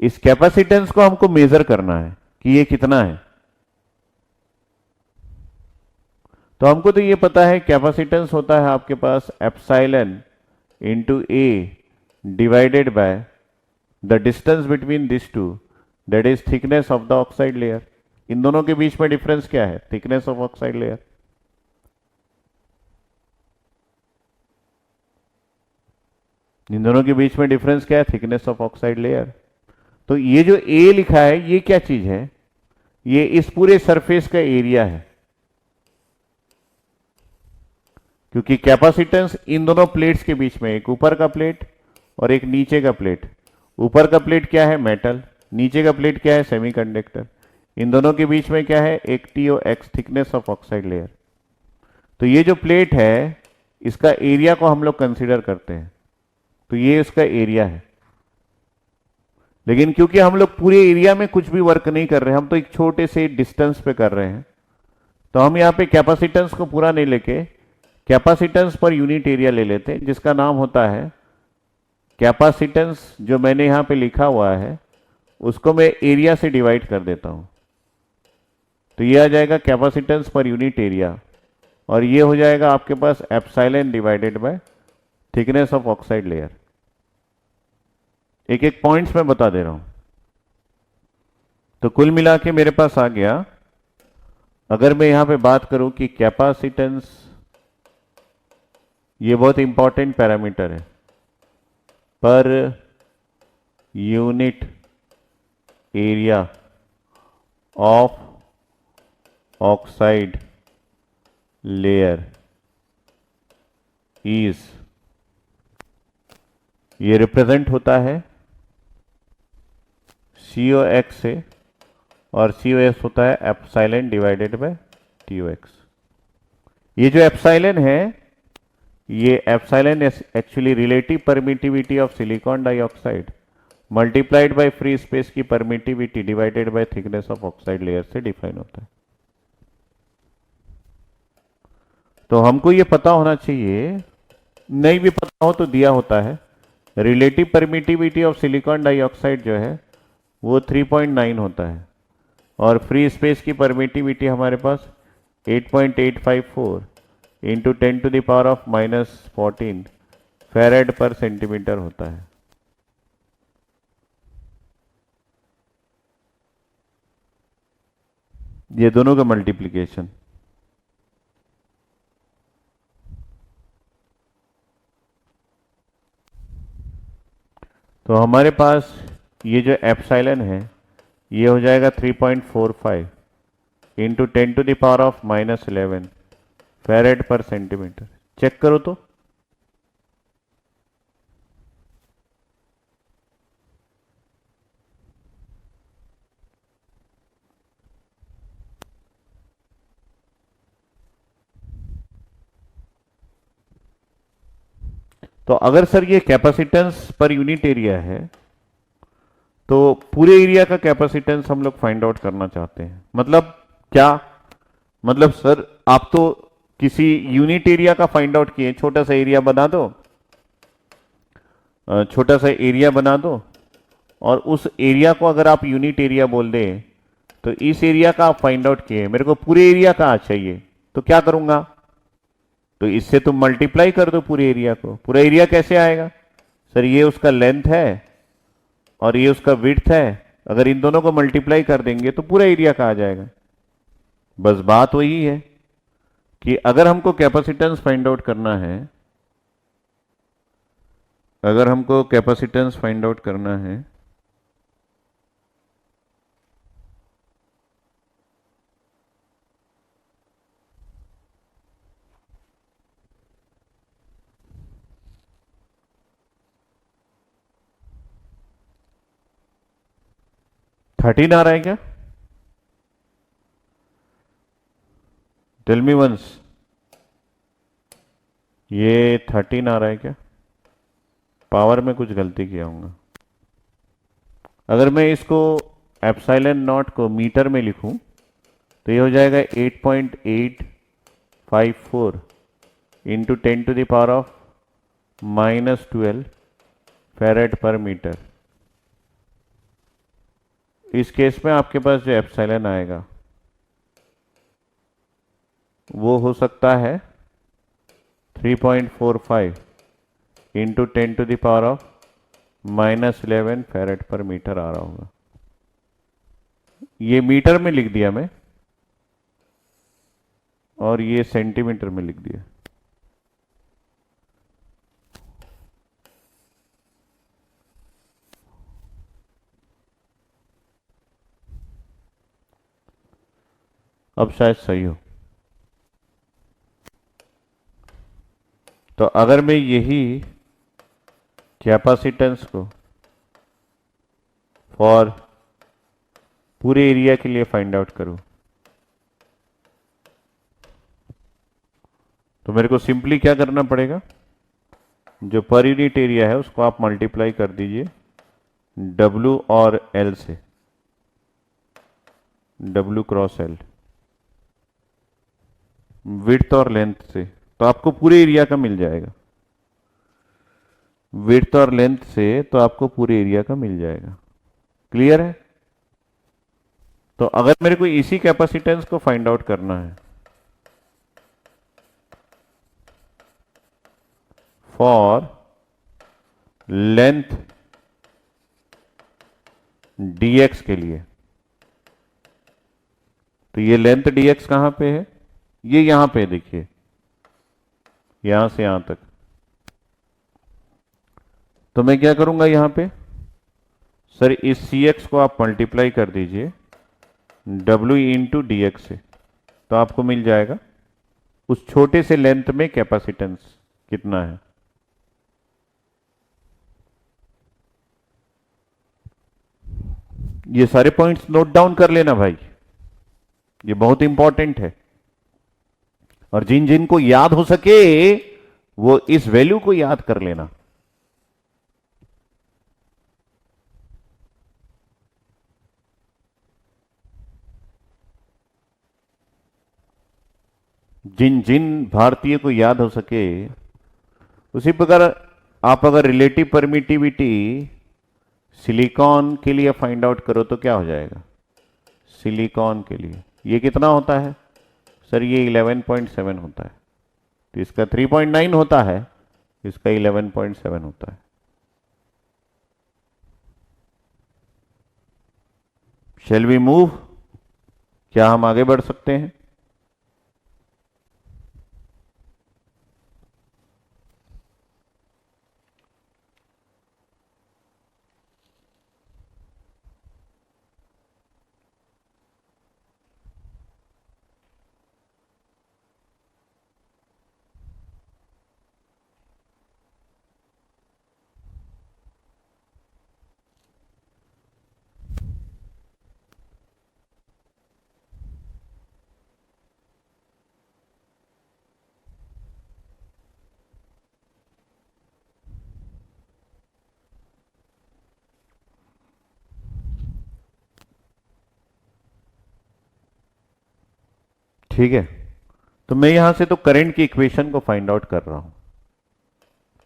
इस कैपेसिटेंस को हमको मेजर करना है कि ये कितना है। तो हमको तो ये पता है कैपेसिटेंस होता है आपके पास epsilon into A divided by the distance between this two, that is thickness of the oxide layer. इन दोनों के बीच में डिफरेंस क्या है? Thickness of oxide layer. इन दोनों के बीच में डिफरेंस क्या है? Thickness of oxide layer. तो ये जो A लिखा है ये क्या चीज है? ये इस पूरे सरफेस का एरिया है, क्योंकि कैपेसिटेंस इन दोनों प्लेट्स के बीच में, एक ऊपर का प्लेट और एक नीचे का प्लेट। ऊपर का प्लेट क्या है? मेटल। नीचे का प्लेट क्या है? सेमीकंडक्टर। इन दोनों के बीच में क्या है? एक TOX, thickness of oxide layer. तो ये जो प्लेट है इसका एरिया को हम लोग कंसीडर करते हैं, तो ये इसका एरिया है। लेकिन क्योंकि हम लोग पूरे एरिया में कुछ भी वर्क नहीं कर रहे, हम तो एक छोटे से डिस्टेंस पे कर रहे हैं, तो हम यहां पे कैपेसिटेंस को पूरा नहीं लेके कैपेसिटेंस पर यूनिट एरिया ले लेते हैं, जिसका नाम होता है कैपेसिटेंस। जो मैंने यहां पे लिखा हुआ है उसको मैं एरिया से डिवाइड कर देता हूं, तो ये आ जाएगा कैपेसिटेंस पर यूनिट एरिया, और ये हो जाएगा आपके पास epsilon divided by thickness of oxide layer. एक एक पॉइंट्स में बता दे रहा हूं। तो कुल मिला के मेरे पास आ गया, अगर मैं यहां पे बात करूं कि कैपेसिटेंस, ये बहुत इंपॉर्टेंट पैरामीटर है, per unit area of oxide layer is, ये रिप्रेजेंट होता है COX से, और COS होता है एप्सिलॉन डिवाइडेड बाय TOX। ये जो एप्सिलॉन है, ये epsilon actually relative permittivity of silicon dioxide multiplied by free space की permittivity divided by thickness of oxide layer से डिफाइन होता है। तो हमको ये पता होना चाहिए, नहीं भी पता हो तो दिया होता है, relative permittivity of silicon dioxide जो है वो 3.9 होता है। और फ्री स्पेस की परमिटिविटी हमारे पास 8.854 इंटू 10⁻⁻14 फेरेड पर सेंटीमीटर होता है। ये दोनों का मल्टीप्लिकेशन। तो हमारे पास ये जो एप्सिलॉन है ये हो जाएगा 3.45 इंटू 10⁻⁻11 फेरेड पर सेंटीमीटर। चेक करो तो। तो अगर सर ये कैपेसिटेंस पर यूनिट एरिया है तो पूरे एरिया का कैपेसिटेंस हम लोग फाइंड आउट करना चाहते हैं। मतलब क्या मतलब सर, आप तो किसी यूनिट एरिया का फाइंड आउट किए, छोटा सा एरिया बना दो, छोटा सा एरिया बना दो और उस एरिया को अगर आप यूनिट एरिया बोल दें तो इस एरिया का आप फाइंड आउट किए, मेरे को पूरे एरिया का चाहिए, तो क्या करूंगा? तो इससे तुम मल्टीप्लाई कर दो पूरे एरिया को। पूरा एरिया कैसे आएगा सर? ये उसका लेंथ है और ये उसका विड्थ है, अगर इन दोनों को मल्टीप्लाई कर देंगे तो पूरा एरिया का आ जाएगा। बस बात वही है कि अगर हमको कैपेसिटेंस फाइंड आउट करना है, अगर हमको कैपेसिटेंस फाइंड आउट करना है $13 आ रहा है क्या? टेल मी वंस, ये 13 आ रहा है क्या? पावर में कुछ गलती किया होगा। अगर मैं इसको एप्सिलॉन नॉट को मीटर में लिखूं तो ये हो जाएगा 8.854 इंटू 10⁻⁻12 फेरेड पर मीटर। इस केस में आपके पास जो एप्सिलॉन आएगा वो हो सकता है 3.45 इंटू 10⁻⁻11 फेरेड पर मीटर आ रहा होगा। ये मीटर में लिख दिया मैं और ये सेंटीमीटर में लिख दिया। अब शायद सही हो। तो अगर मैं यही कैपेसिटेंस को फॉर पूरे एरिया के लिए फाइंड आउट करूं तो मेरे को सिंपली क्या करना पड़ेगा? जो पर यूनिट एरिया है उसको आप मल्टीप्लाई कर दीजिए W और L से, W क्रॉस L, विड्थ और लेंथ से, तो आपको पूरे एरिया का मिल जाएगा। विड्थ और लेंथ से तो आपको पूरे एरिया का मिल जाएगा। क्लियर है? तो अगर मेरे को इसी कैपेसिटेंस को फाइंड आउट करना है फॉर लेंथ dx के लिए, तो ये लेंथ dx कहां पे है? ये यहां पे देखिए, यहां से यहां तक। तो मैं क्या करूंगा यहां पे सर, इस cx को आप मल्टीप्लाई कर दीजिए w इंटू डी एक्स से, तो आपको मिल जाएगा उस छोटे से लेंथ में कैपेसिटेंस कितना है। ये सारे पॉइंट्स नोट डाउन कर लेना भाई, ये बहुत इंपॉर्टेंट है। और जिन जिन को याद हो सके वो इस वैल्यू को याद कर लेना। जिन जिन भारतीय को याद हो सके, उसी प्रकार आप अगर रिलेटिव परमिटिविटी सिलिकॉन के लिए फाइंड आउट करो तो क्या हो जाएगा? सिलिकॉन के लिए ये कितना होता है सर? ये 11.7 होता है। तो इसका 3.9 होता है, इसका 11.7 होता है। Shall we move? क्या हम आगे बढ़ सकते हैं? ठीक है, तो मैं यहां से तो करंट की इक्वेशन को फाइंड आउट कर रहा हूं।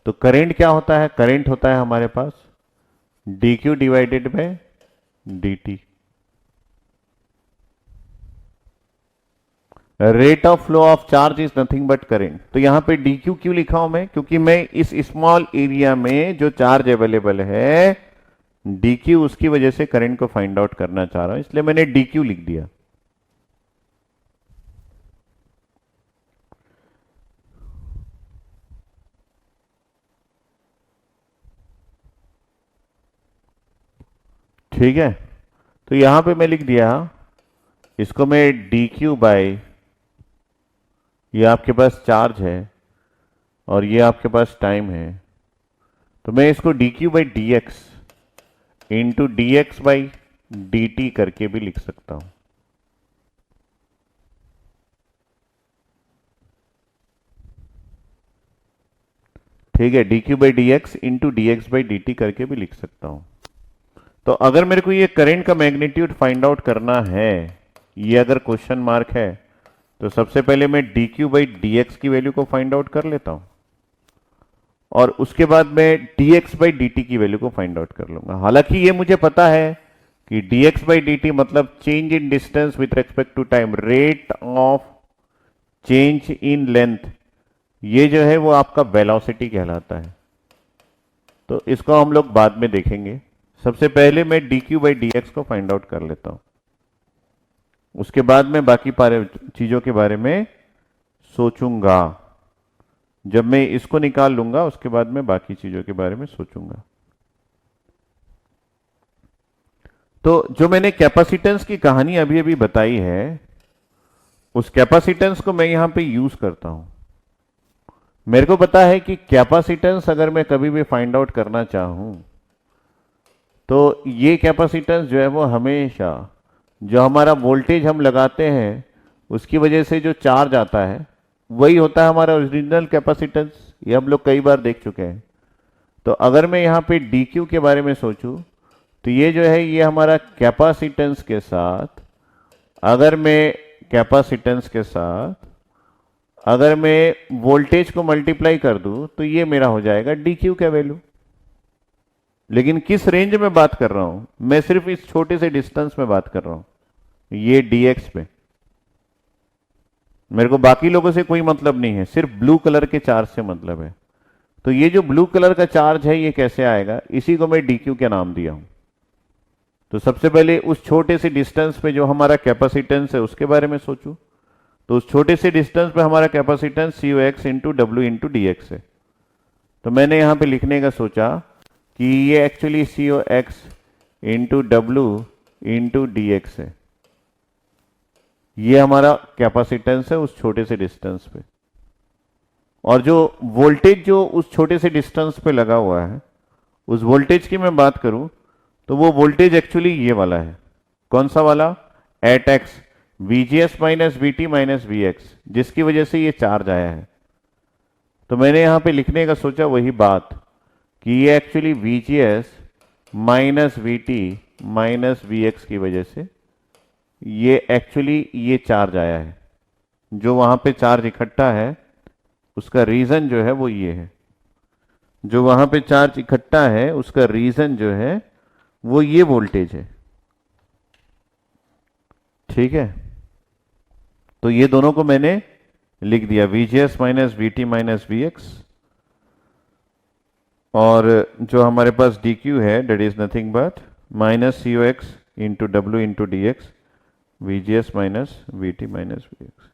तो करंट क्या होता है? करंट होता है हमारे पास dq divided by dt। Rate of flow of charge is nothing but current. तो यहां पे dq क्यों लिखा हूं मैं? क्योंकि मैं इस स्मॉल एरिया में जो चार्ज अवेलेबल है dq, उसकी वजह से करंट को फाइंड आउट करना चाह रहा हूं, इसलिए मैंने dq लिख दिया। ठीक है, तो यहां पे मैं लिख दिया, इसको मैं dq बाय, ये आपके पास चार्ज है और ये आपके पास टाइम है, तो मैं इसको dq by D x into D x by D T करके भी लिख सकता हूं। ठीक है, dq by D x into D x by D T करके भी लिख सकता हूं। तो अगर मेरे को ये करंट का मैग्नीट्यूड फाइंड आउट करना है, ये अगर क्वेश्चन मार्क है, तो सबसे पहले मैं dq बाई डी एक्स की वैल्यू को फाइंड आउट कर लेता हूं और उसके बाद मैं dx बाई डी टी की वैल्यू को फाइंड आउट कर लूंगा। हालांकि ये मुझे पता है कि dx बाई डी टी मतलब change in distance with respect to time, rate of change in length, ये जो है वो आपका वेलोसिटी कहलाता है। तो इसको हम लोग बाद में देखेंगे। सबसे पहले मैं dq बाई डी एक्स को फाइंड आउट कर लेता हूं, उसके बाद मैं बाकी चीजों के बारे में सोचूंगा। जब मैं इसको निकाल लूंगा उसके बाद मैं बाकी चीजों के बारे में सोचूंगा। तो जो मैंने कैपेसिटेंस की कहानी अभी अभी बताई है, उस कैपेसिटेंस को मैं यहां पे यूज करता हूं। मेरे को पता है कि कैपेसिटेंस अगर मैं कभी भी फाइंड आउट करना चाहूं, तो ये कैपेसिटेंस जो है वो हमेशा जो हमारा वोल्टेज हम लगाते हैं उसकी वजह से जो चार्ज आता है वही होता है हमारा ओरिजिनल कैपेसिटेंस। ये हम लोग कई बार देख चुके हैं। तो अगर मैं यहाँ पे dq के बारे में सोचूं, तो ये जो है ये हमारा कैपेसिटेंस के साथ, अगर मैं कैपेसिटेंस के साथ अगर मैं वोल्टेज को मल्टीप्लाई कर दूं, तो ये मेरा हो जाएगा dq का वैल्यू। लेकिन किस रेंज में बात कर रहा हूं मैं? सिर्फ इस छोटे से डिस्टेंस में बात कर रहा हूं, ये dx में। मेरे को बाकी लोगों से कोई मतलब नहीं है, सिर्फ ब्लू कलर के चार्ज से मतलब है। तो ये जो ब्लू कलर का चार्ज है ये कैसे आएगा? इसी को मैं dq का नाम दिया हूं। तो सबसे पहले उस छोटे से डिस्टेंस पे जो हमारा कैपेसिटेंस है उसके बारे में सोचूं। तो उस छोटे से डिस्टेंस पे हमारा capacitance C O X into W into D X है। तो मैंने यहां पे लिखने का सोचा कि ये actually C O X into W into D X है। ये हमारा कैपेसिटेंस है उस छोटे से डिस्टेंस पे, और जो वोल्टेज जो उस छोटे से डिस्टेंस पे लगा हुआ है, उस वोल्टेज की मैं बात करूं तो वो वोल्टेज एक्चुअली ये वाला है। कौन सा वाला? At X VGS minus VT minus VX, जिसकी वजह से ये चार्ज आया है। तो मैंने यहां पे लिखने का सोचा वही बात कि ये actually VGS minus VT minus VX की वजह से ये एक्चुअली ये चार्ज आया है। जो वहां पे चार्ज इकट्ठा है उसका रीजन जो है वो ये है। जो वहां पे चार्ज इकट्ठा है उसका रीजन जो है वो ये वोल्टेज है। ठीक है, तो ये दोनों को मैंने लिख दिया, VGS minus VT minus VX, और जो हमारे पास DQ है that is nothing but minus COX into W into DX, VGS minus VT minus VX।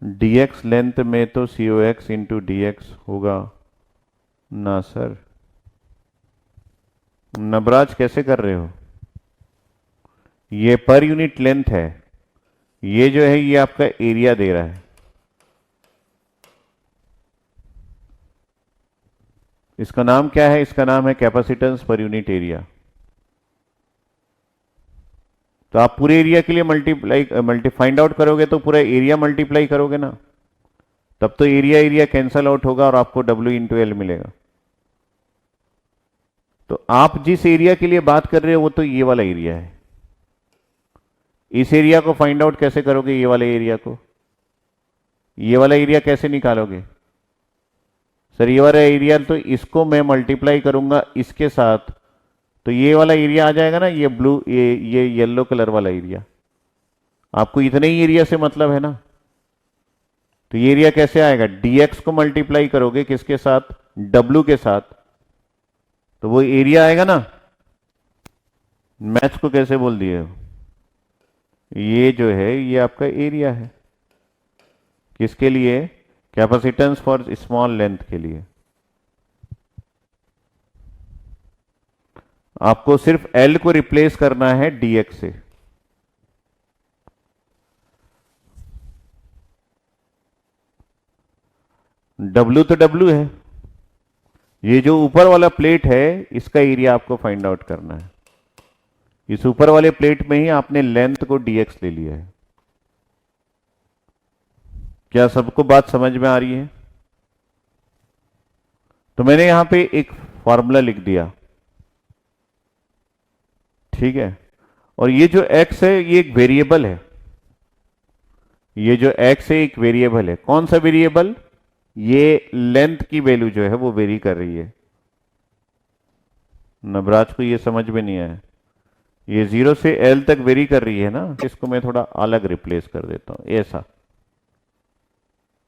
DX length में तो COX इंटू DX होगा ना सर। नबराज कैसे कर रहे हो? ये पर यूनिट लेंथ है, ये जो है ये आपका एरिया दे रहा है। इसका नाम क्या है? इसका नाम है कैपेसिटेंस पर यूनिट एरिया। तो आप पूरे एरिया के लिए मल्टी फाइंड आउट करोगे तो पूरा एरिया मल्टीप्लाई करोगे ना, तब तो एरिया एरिया कैंसल आउट होगा और आपको W इंटू एल मिलेगा। तो आप जिस एरिया के लिए बात कर रहे हो वो तो ये वाला एरिया है। इस एरिया को फाइंड आउट कैसे करोगे? ये वाले एरिया को, ये वाला एरिया कैसे निकालोगे? सर ये वाला एरिया तो इसको मैं मल्टीप्लाई करूंगा इसके साथ, तो ये वाला एरिया आ जाएगा ना, ये ब्लू, ये येलो कलर वाला एरिया। आपको इतने ही एरिया से मतलब है ना, तो ये एरिया कैसे आएगा? DX को मल्टीप्लाई करोगे किसके साथ? W के साथ, तो वो एरिया आएगा ना। मैथ्स को कैसे बोल दिए हो? ये जो है ये आपका एरिया है, किसके लिए? कैपेसिटेंस फॉर स्मॉल लेंथ के लिए। आपको सिर्फ L को रिप्लेस करना है DX से। W तो W है, ये जो ऊपर वाला प्लेट है इसका एरिया आपको फाइंड आउट करना है। इस ऊपर वाले प्लेट में ही आपने लेंथ को DX ले लिया है। क्या सबको बात समझ में आ रही है? तो मैंने यहां पे एक फॉर्मूला लिख दिया, ठीक है, और ये जो x है ये एक वेरिएबल है। ये जो x है एक वेरिएबल है। कौन सा वेरिएबल? ये लेंथ की वैल्यू जो है वो वेरी कर रही है। नवराज को ये समझ में नहीं आया, ये 0 से L तक वेरी कर रही है ना, इसको मैं थोड़ा अलग रिप्लेस कर देता हूं ऐसा।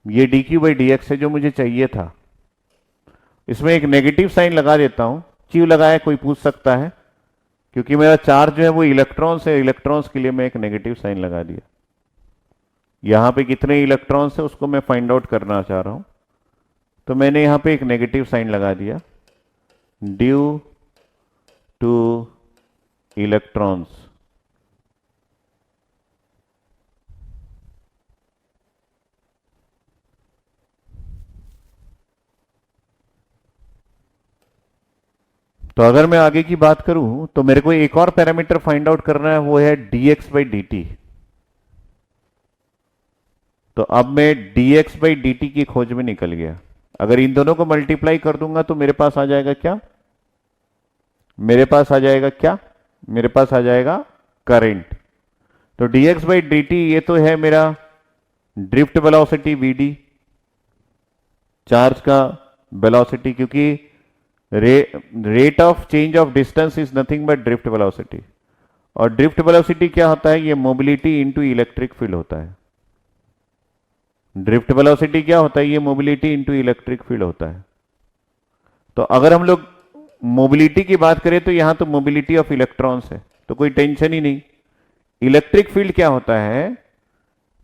ये dq बाई dx है जो मुझे चाहिए था, इसमें एक नेगेटिव साइन लगा देता हूं। क्यों लगाया कोई पूछ सकता है? क्योंकि मेरा चार्ज जो है वो इलेक्ट्रॉन्स है, इलेक्ट्रॉन्स के लिए मैं एक नेगेटिव साइन लगा दिया। यहां पे कितने इलेक्ट्रॉन्स है उसको मैं फाइंड आउट करना चाह रहा हूं, तो मैंने यहां पे एक नेगेटिव साइन लगा दिया, ड्यू टू इलेक्ट्रॉन्स। तो अगर मैं आगे की बात करूं तो मेरे को एक और पैरामीटर फाइंड आउट करना है, वो है dx बाई dt। तो अब मैं dx बाई dt की खोज में निकल गया। अगर इन दोनों को मल्टीप्लाई कर दूंगा तो मेरे पास आ जाएगा क्या? मेरे पास आ जाएगा क्या? मेरे पास आ जाएगा करंट। तो dx बाई dt ये तो है मेरा ड्रिफ्ट वेलोसिटी vd, चार्ज का वेलोसिटी, क्योंकि rate of change of distance is nothing but drift velocity. और ड्रिफ्ट वेलोसिटी क्या होता है? ये मोबिलिटी इनटू इलेक्ट्रिक फील्ड होता है। ड्रिफ्ट वेलोसिटी क्या होता है? ये मोबिलिटी इनटू इलेक्ट्रिक फील्ड होता है। तो अगर हम लोग मोबिलिटी की बात करें तो यहां तो मोबिलिटी ऑफ इलेक्ट्रॉन्स है, तो कोई टेंशन ही नहीं। इलेक्ट्रिक फील्ड क्या होता है?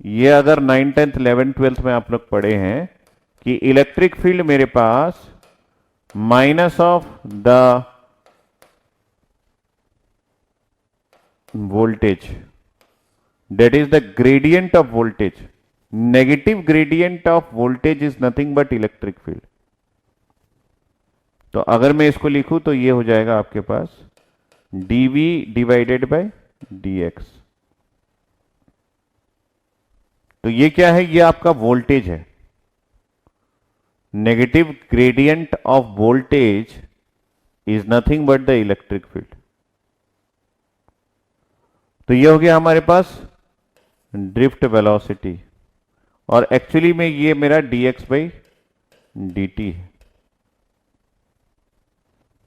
ये अगर 9th 10th 11th 12th में आप लोग पढ़े हैं कि इलेक्ट्रिक फील्ड मेरे पास minus of the voltage, that is the gradient of voltage, negative gradient of voltage is nothing but electric field। तो अगर मैं इसको लिखूं तो ये हो जाएगा आपके पास dV डिवाइडेड बाय dx। तो ये क्या है? ये आपका वोल्टेज है। Negative gradient of voltage is nothing but the electric field. तो ये हो गया हमारे पास ड्रिफ्ट वेलोसिटी, और एक्चुअली में ये मेरा dx बाई dt है।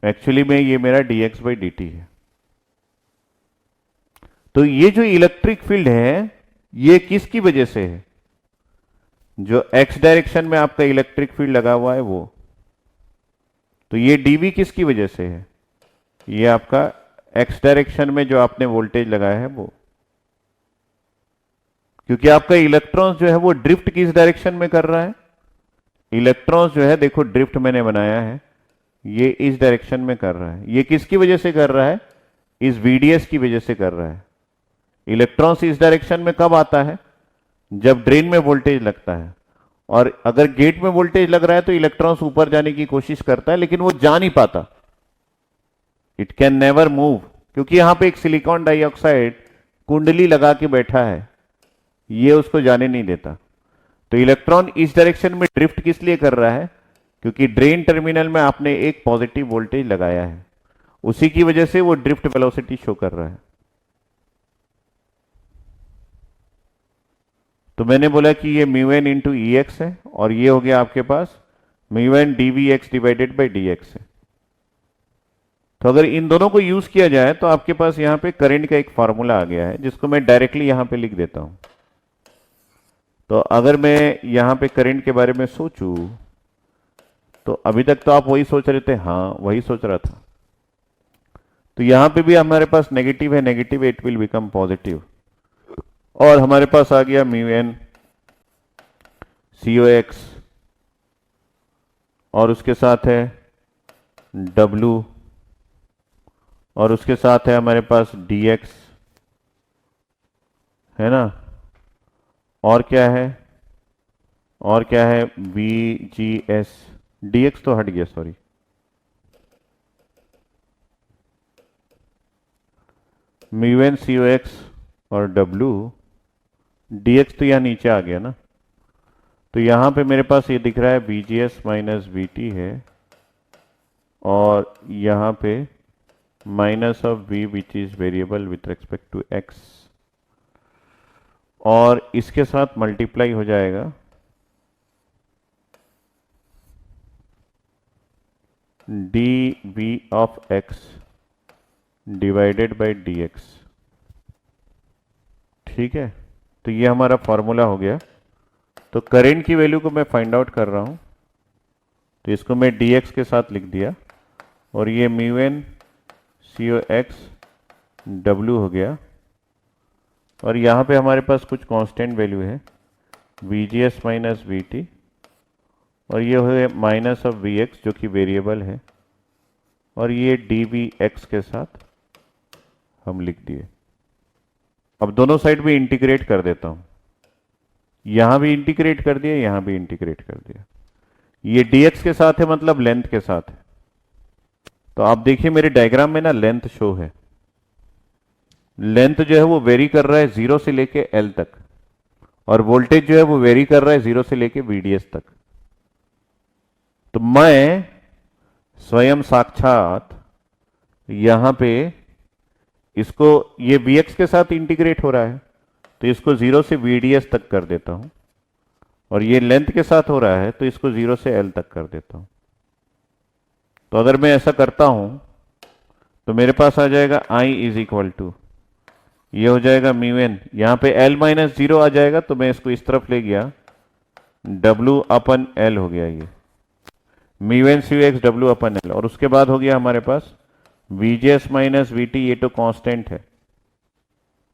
एक्चुअली में ये मेरा dx/dt है। तो ये जो इलेक्ट्रिक फील्ड है ये किसकी वजह से है? जो x डायरेक्शन में आपका इलेक्ट्रिक फील्ड लगा हुआ है वो। तो ये dv किसकी वजह से है? ये आपका x डायरेक्शन में जो आपने वोल्टेज लगाया है वो। क्योंकि आपका इलेक्ट्रॉन्स जो है वो ड्रिफ्ट किस डायरेक्शन में कर रहा है? इलेक्ट्रॉन्स जो है देखो ड्रिफ्ट मैंने बनाया है, ये इस डायरेक्शन में कर रहा है। ये किसकी वजह से कर रहा है? इस VDS की वजह से कर रहा है। इलेक्ट्रॉन्स इस डायरेक्शन में कब आता है? जब ड्रेन में वोल्टेज लगता है। और अगर गेट में वोल्टेज लग रहा है तो इलेक्ट्रॉन्स ऊपर जाने की कोशिश करता है लेकिन वो जा नहीं पाता। इट कैन नेवर मूव, क्योंकि यहां पे एक सिलिकॉन डाइऑक्साइड कुंडली लगा के बैठा है, ये उसको जाने नहीं देता। तो इलेक्ट्रॉन इस डायरेक्शन में ड्रिफ्ट किस लिए कर रहा है? क्योंकि ड्रेन टर्मिनल में आपने एक पॉजिटिव वोल्टेज लगाया है, उसी की वजह से वो ड्रिफ्ट वेलोसिटी शो कर रहा है। तो मैंने बोला कि ये μn इंटू EX है और ये हो गया आपके पास μn dvx divided by dx है। तो अगर इन दोनों को यूज किया जाए तो आपके पास यहां पे करंट का एक फॉर्मूला आ गया है जिसको मैं डायरेक्टली यहां पे लिख देता हूं। तो अगर मैं यहां पे करंट के बारे में सोचूं तो अभी तक तो आप वही सोच रहे थे, हाँ वही सोच रहा था। तो यहां पे भी हमारे पास नेगेटिव है, negative it will become positive. और हमारे पास आ गया μn COX और उसके साथ है W और उसके साथ है हमारे पास dx, है ना। और क्या है? और क्या है? VGS, dx तो हट गया, सॉरी। μn COX और W, dx तो यहां नीचे आ गया ना। तो यहां पे मेरे पास ये दिख रहा है VGS माइनस VT है और यहां पे minus of V which is variable with respect to x और इसके साथ मल्टीप्लाई हो जाएगा dV of x divided by dx। ठीक है, तो ये हमारा फॉर्मूला हो गया। तो करंट की वैल्यू को मैं फाइंड आउट कर रहा हूं, तो इसको मैं dx के साथ लिख दिया और ये μn COX W हो गया। और यहाँ पे हमारे पास कुछ कांस्टेंट वैल्यू है VGS माइनस VT और ये है माइनस ऑफ VX जो कि वेरिएबल है और ये dVx के साथ हम लिख दिए। अब दोनों साइड में इंटीग्रेट कर देता हूं, यहां भी इंटीग्रेट कर दिया, यहां भी इंटीग्रेट कर दिया। ये dx के साथ है मतलब लेंथ के साथ है। तो आप देखिए मेरे डायग्राम में ना लेंथ शो है। लेंथ जो है वो वेरी कर रहा है 0 से लेके L तक और वोल्टेज जो है वो वेरी कर रहा है 0 से लेके VDS तक। तो मैं स्वयं साक्षात यहां पे इसको, ये Vx के साथ इंटीग्रेट हो रहा है तो इसको 0 से VDS तक कर देता हूं और ये लेंथ के साथ हो रहा है तो इसको 0 से L तक कर देता हूं। तो अगर मैं ऐसा करता हूं तो मेरे पास आ जाएगा I इज इक्वल टू, ये हो जाएगा μn, यहां पे L माइनस 0 आ जाएगा तो मैं इसको इस तरफ ले गया, W अपन L हो गया, ये μn COX W अपन L। और उसके बाद हो गया हमारे पास VGS माइनस VT, ये तो कांस्टेंट है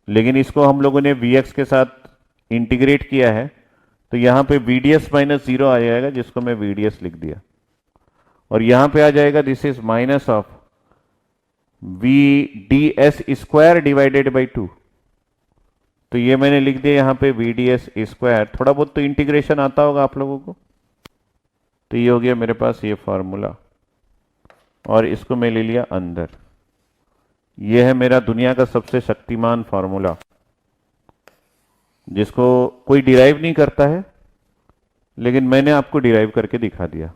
लेकिन इसको हम लोगों ने Vx के साथ इंटीग्रेट किया है तो यहां पे VDS माइनस 0 आ जाएगा जिसको मैं VDS लिख दिया और यहां पे आ जाएगा this is minus of VDS square divided by 2। तो ये मैंने लिख दिया यहां पे VDS स्क्वायर। थोड़ा बहुत तो इंटीग्रेशन आता होगा आप लोगों को। तो ये हो गया मेरे पास ये फॉर्मूला और इसको मैं ले लिया अंदर। ये है मेरा दुनिया का सबसे शक्तिमान फॉर्मूला जिसको कोई डिराइव नहीं करता है लेकिन मैंने आपको डिराइव करके दिखा दिया।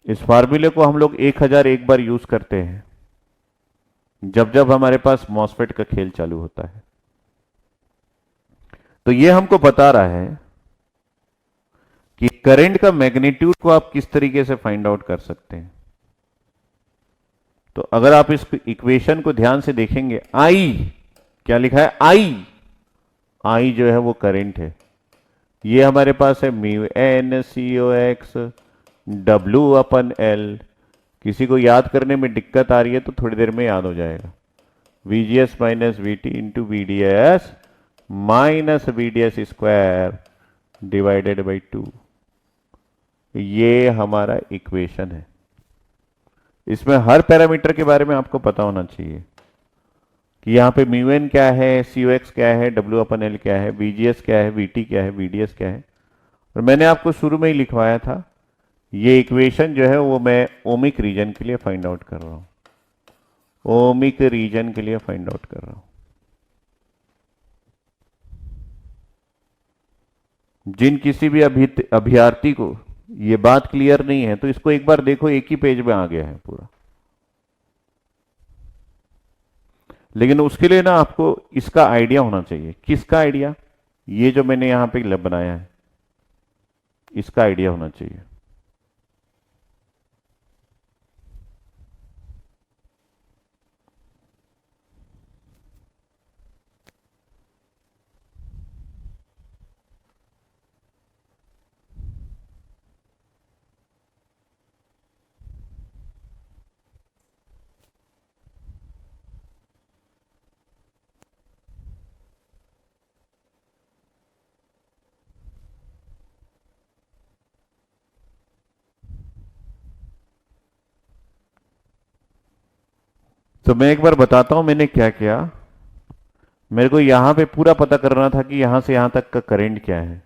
इस फार्मूले को हम लोग 1001 बार यूज करते हैं जब जब हमारे पास मॉसफेट का खेल चालू होता है। तो ये हमको बता रहा है कि करंट का मैग्नीट्यूड को आप किस तरीके से फाइंड आउट कर सकते हैं। तो अगर आप इस इक्वेशन को ध्यान से देखेंगे, आई क्या लिखा है, आई जो है वो करंट है। ये हमारे पास है mu N C O X W upon L. किसी को याद करने में दिक्कत आ रही है तो थोड़ी देर में याद हो जाएगा। VGS minus VT into VDS minus VDS square divided by 2। ये हमारा इक्वेशन है। इसमें हर पैरामीटर के बारे में आपको पता होना चाहिए कि यहाँ पे म्यू एन क्या है, COX क्या है, डब्ल्यू अपन एल क्या है, VGS क्या है, VT क्या है, VDS क्या है। और मैंने आपको शुरू में ही लिखवाया था, ये इक्वेशन जो है वो मैं ओमिक रीजन के लिए फाइंड आउट कर रहा हूं, ओमिक रीजन के लिए फाइंड आउट कर रहा हूं। जिन किसी भी अभ्यर्थी को ये बात क्लियर नहीं है तो इसको एक बार देखो, एक ही पेज में आ गया है पूरा। लेकिन उसके लिए ना आपको इसका आइडिया होना चाहिए। किसका आइडिया? ये जो मैंने यहां पे लब बनाया है, इसका आइडिया होना चाहिए। तो मैं एक बार बताता हूं मैंने क्या किया। मेरे को यहां पे पूरा पता करना था कि यहां से यहां तक का करंट क्या है।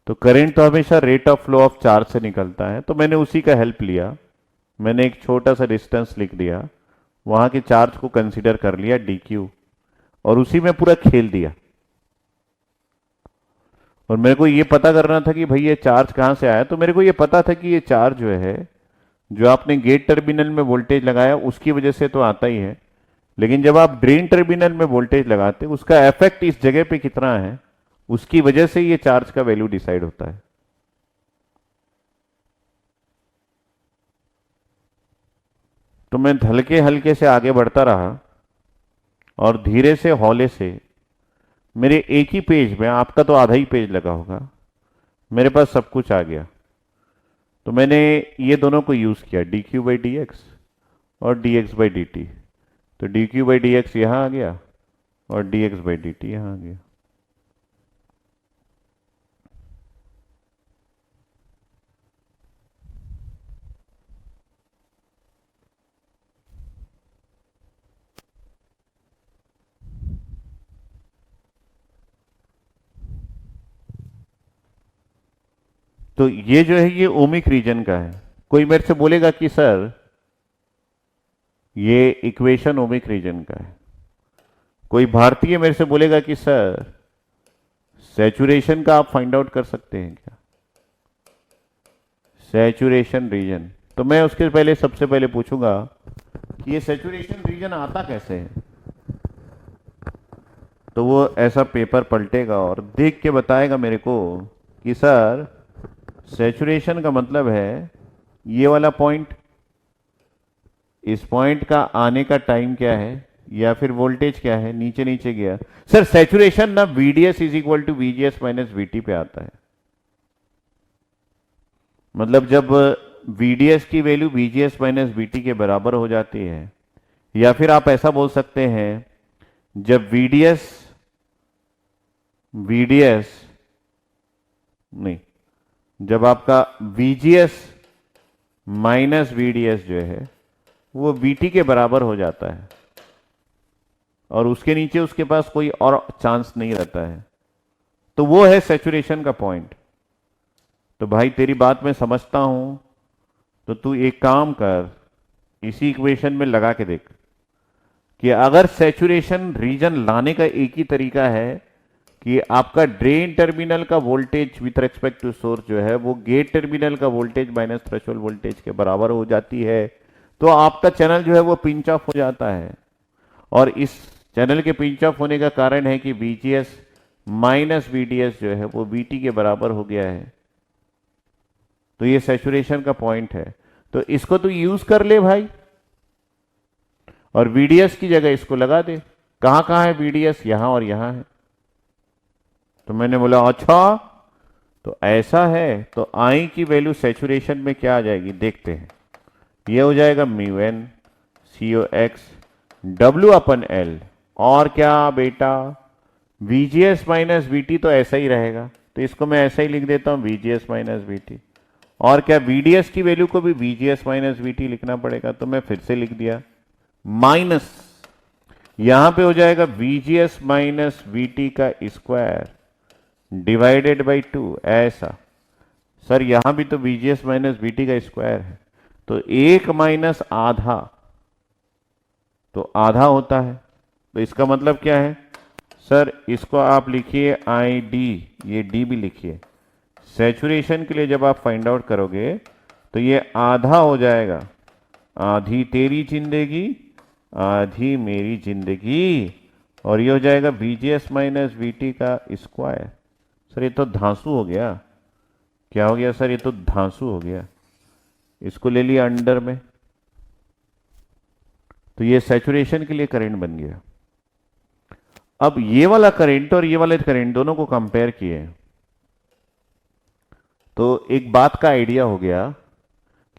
तो करंट तो हमेशा rate of flow of charge से निकलता है, तो मैंने उसी का हेल्प लिया। मैंने एक छोटा सा डिस्टेंस लिख दिया, वहां के चार्ज को कंसीडर कर लिया DQ, और उसी में पूरा खेल दिया। और मेरे को ये पता करना था कि भाई ये चार्ज कहां से आया। तो मेरे को ये पता था कि ये चार्ज जो है, जो आपने गेट टर्मिनल में वोल्टेज लगाया उसकी वजह से तो आता ही है, लेकिन जब आप ड्रेन टर्मिनल में वोल्टेज लगाते हैं उसका इफेक्ट इस जगह पे कितना है, उसकी वजह से ये चार्ज का वैल्यू डिसाइड होता है। तो मैं हल्के हल्के से आगे बढ़ता रहा और धीरे से हौले से मेरे एक ही पेज में, आपका तो आधा ही पेज लगा होगा, मेरे पास सब कुछ आ गया। तो मैंने ये दोनों को यूज किया, dQ/dx और dx/dt। तो dQ/dx यहां आ गया और dx/dt यहां आ गया। तो ये जो है ये ओमिक रीजन का है। कोई मेरे से बोलेगा कि सर ये इक्वेशन ओमिक रीजन का है। कोई भारतीय मेरे से बोलेगा कि सर सैचुरेशन का आप फाइंड आउट कर सकते हैं क्या, सैचुरेशन रीजन। तो मैं उसके पहले सबसे पहले पूछूंगा कि ये सैचुरेशन रीजन आता कैसे है। तो वो ऐसा पेपर पलटेगा और देख के बताएगा मेरे को कि सर सैचुरेशन का मतलब है ये वाला पॉइंट, इस पॉइंट का आने का टाइम क्या है, या फिर वोल्टेज क्या है, नीचे नीचे गया। सर सैचुरेशन ना VDS is equal to VGS minus VT पे आता है। मतलब जब VDS की वैल्यू VGS माइनस VT के बराबर हो जाती है, या फिर आप ऐसा बोल सकते हैं जब VDS नहीं, जब आपका VGS माइनस VDS जो है वो VT के बराबर हो जाता है और उसके नीचे उसके पास कोई और चांस नहीं रहता है, तो वो है सैचुरेशन का पॉइंट। तो भाई तेरी बात मैं समझता हूं, तो तू एक काम कर, इसी इक्वेशन में लगा के देख कि अगर सैचुरेशन रीजन लाने का एक ही तरीका है कि आपका ड्रेन टर्मिनल का voltage with respect to source जो है वो गेट टर्मिनल का वोल्टेज माइनस थ्रेशोल्ड वोल्टेज के बराबर हो जाती है, तो आपका चैनल जो है वो पिंच ऑफ हो जाता है। और इस चैनल के पिंच ऑफ होने का कारण है कि VGS माइनस VDS जो है वो VT के बराबर हो गया है। तो ये सैचुरेशन का पॉइंट है, तो इसको तो यूज कर ले भाई, और VDS की जगह इसको लगा दे। कहां कहां है VDS? यहां और यहां है। तो मैंने बोला अच्छा, तो ऐसा है, तो आई की वैल्यू सैचुरेशन में क्या आ जाएगी देखते हैं। ये हो जाएगा μn COX W/L, और क्या बेटा, VGS माइनस VT तो ऐसा ही रहेगा, तो इसको मैं ऐसा ही लिख देता हूं VGS माइनस VT। और क्या VDS की वैल्यू को भी VGS माइनस VT लिखना पड़ेगा, तो मैं फिर से लिख दिया माइनस, यहां पे हो जाएगा VGS माइनस VT का स्क्वायर डिवाइडेड बाई 2, ऐसा। सर यहां भी तो VGS माइनस VT का स्क्वायर है, तो 1 माइनस आधा, तो आधा होता है, तो इसका मतलब क्या है सर, इसको आप लिखिए ID, ये D भी लिखिए। सैचुरेशन के लिए जब आप फाइंड आउट करोगे तो ये आधा हो जाएगा, आधी तेरी जिंदगी आधी मेरी जिंदगी, और ये हो जाएगा VGS माइनस VT का स्क्वायर। सर ये तो धांसू हो गया। क्या हो गया सर? ये तो धांसू हो गया। इसको ले लिया अंडर में, तो ये सैचुरेशन के लिए करंट बन गया। अब ये वाला करंट और ये वाले करंट दोनों को कंपेयर किए तो एक बात का आइडिया हो गया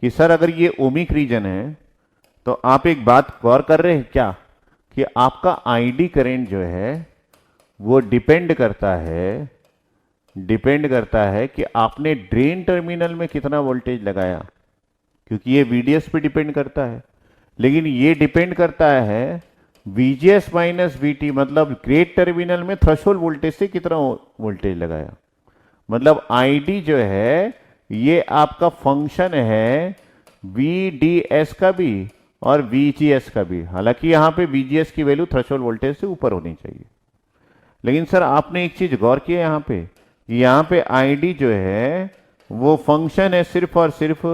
कि सर अगर ये ओमिक रीजन है तो आप एक बात गौर कर रहे हैं क्या, कि आपका आईडी करंट जो है वो डिपेंड करता है कि आपने ड्रेन टर्मिनल में कितना वोल्टेज लगाया, क्योंकि ये VDS पे डिपेंड करता है। लेकिन ये डिपेंड करता है VGS माइनस VT, मतलब गेट टर्मिनल में थ्रेशोल्ड वोल्टेज से कितना वोल्टेज लगाया। मतलब ID जो है ये आपका फंक्शन है VDS का भी और VGS का भी। हालांकि यहां पे VGS की वैल्यू थ्रेशोल्ड वोल्टेज से ऊपर होनी चाहिए, लेकिन सर आपने एक चीज गौर किया यहां पे, कि यहां पे ID जो है वो फंक्शन है सिर्फ और सिर्फ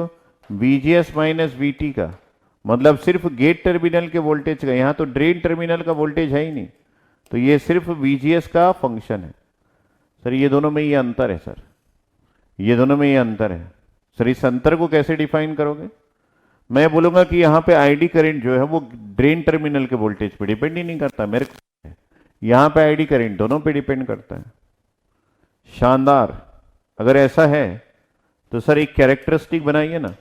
VGS माइनस VT का, मतलब सिर्फ गेट टर्मिनल के वोल्टेज का। यहां तो ड्रेन टर्मिनल का वोल्टेज है ही नहीं, तो ये सिर्फ VGS का फंक्शन है। सर ये दोनों में ये अंतर है, सर ये दोनों में ये अंतर है। सर इस अंतर को कैसे डिफाइन करोगे? मैं बोलूंगा कि यहां पे ID करंट जो है वो ड्रेन टर्मिनल के वोल्टेज पे डिपेंड ही नहीं करता, मेरे यहां पे ID करंट दोनों पे डिपेंड करता है। शानदार। अगर ऐसा है तो सर एक कैरेक्टरिस्टिक बनाइए ना।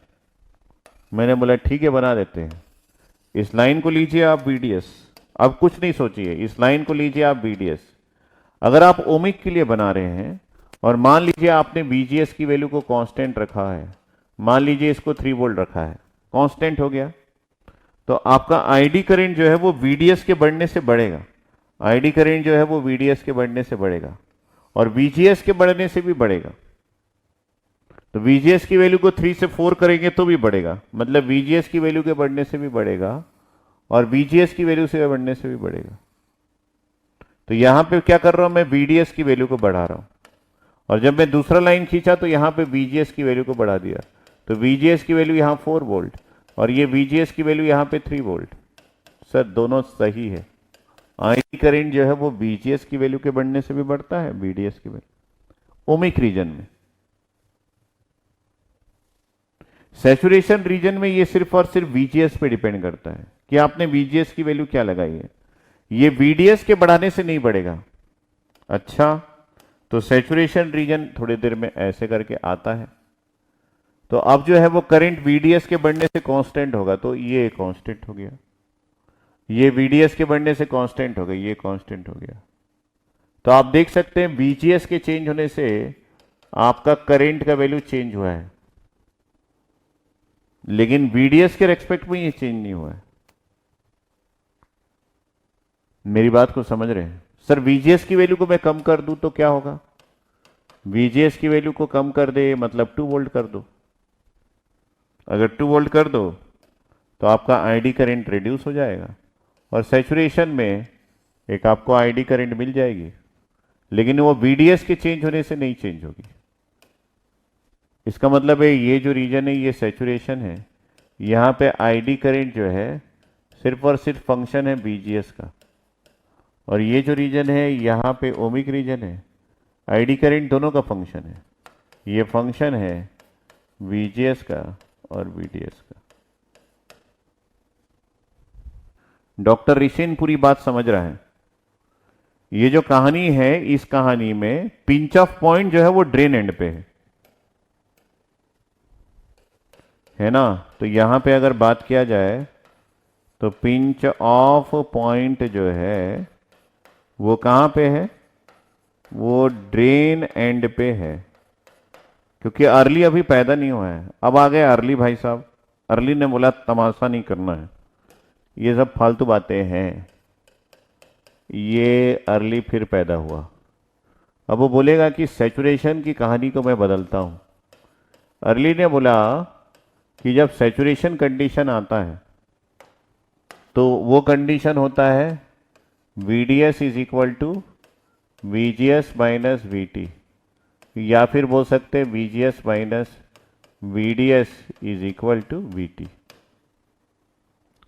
मैंने बोला ठीक है बना देते हैं। इस लाइन को लीजिए आप VDS, अब कुछ नहीं सोचिए, इस लाइन को लीजिए आप VDS। अगर आप ओमिक के लिए बना रहे हैं और मान लीजिए आपने VGS की वैल्यू को कांस्टेंट रखा है, मान लीजिए इसको 3 वोल्ट रखा है, कांस्टेंट हो गया, तो आपका ID करंट जो है वो VDS के बढ़ने से बढ़ेगा। ID करंट जो है वो VDS के बढ़ने से बढ़ेगा और VGS के बढ़ने से भी बढ़ेगा। तो VGS की वैल्यू को 3 से 4 करेंगे तो भी बढ़ेगा, मतलब VGS की वैल्यू के बढ़ने से भी बढ़ेगा और VGS की वैल्यू से बढ़ने से भी बढ़ेगा। तो यहां पे क्या कर रहा हूं मैं, VDS की वैल्यू को बढ़ा रहा हूं, और जब मैं दूसरा लाइन खींचा तो यहां पे VGS की वैल्यू को बढ़ा दिया, तो VGS की वैल्यू यहां 4 वोल्ट और ये VGS की वैल्यू यहां पे 3 वोल्ट। सर दोनों सही है। ID करंट जो है वो VGS की वैल्यू के बढ़ने से भी बढ़ता है, VDS की वैल्यू ओमिक रीजन में। सैचुरेशन रीजन में ये सिर्फ और सिर्फ VGS पे डिपेंड करता है कि आपने VGS की वैल्यू क्या लगाई है, ये VDS के बढ़ाने से नहीं बढ़ेगा। अच्छा, तो सैचुरेशन रीजन थोड़ी देर में ऐसे करके आता है, तो अब जो है वो करंट VDS के बढ़ने से कांस्टेंट होगा, तो ये कांस्टेंट हो गया, ये VDS के बढ़ने से कांस्टेंट हो गया, ये कांस्टेंट हो गया। तो आप देख सकते हैं VGS के चेंज होने से आपका करंट का वैल्यू चेंज हुआ है, लेकिन VDS के रेस्पेक्ट में ये चेंज नहीं हुआ है। मेरी बात को समझ रहे हैं? सर VGS की वैल्यू को मैं कम कर दूं तो क्या होगा? VGS की वैल्यू को कम कर दे मतलब 2 वोल्ट कर दो। अगर 2 वोल्ट कर दो तो आपका ID करंट रिड्यूस हो जाएगा और सैचुरेशन में एक आपको ID करंट मिल जाएगी, लेकिन वो VDS के चेंज होने से नहीं चेंज होगी। इसका मतलब है ये जो रीजन है ये सैचुरेशन है, यहां पे ID करंट जो है सिर्फ और सिर्फ फंक्शन है VGS का, और ये जो रीजन है यहां पे ओमिक रीजन है, ID करंट दोनों का फंक्शन है। ये फंक्शन है VGS का और VDS का। डॉक्टर ऋषिन पूरी बात समझ रहा है। ये जो कहानी है, इस कहानी में पिंच ऑफ पॉइंट जो है वो ड्रेन एंड पे है ना। तो यहां पे अगर बात किया जाए तो पिंच ऑफ पॉइंट जो है वो कहां पे है, वो ड्रेन एंड पे है, क्योंकि अर्ली अभी पैदा नहीं हुआ है। अब आ गए अर्ली भाई साहब। अर्ली ने बोला तमाशा नहीं करना है, ये सब फालतू बातें हैं। ये अर्ली फिर पैदा हुआ। अब वो बोलेगा कि सैचुरेशन की कहानी को मैं बदलता हूं। अर्ली ने बोला कि जब सैचुरेशन कंडीशन आता है तो वो कंडीशन होता है VDS is equal to VGS minus VT, या फिर बोल सकते हैं VGS minus VDS is equal to VT।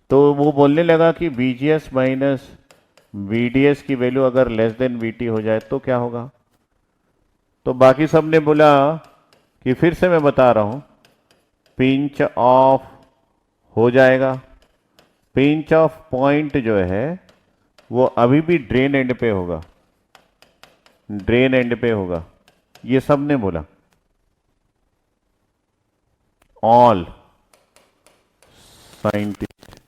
तो वो बोलने लगा कि VGS माइनस VDS की वैल्यू अगर लेस देन VT हो जाए तो क्या होगा। तो बाकी सब ने बोला कि फिर से मैं बता रहा हूं, पिंच ऑफ हो जाएगा। पिंच ऑफ पॉइंट जो है वो अभी भी ड्रेन एंड पे होगा, ड्रेन एंड पे होगा। ये सब ने बोला, all scientist.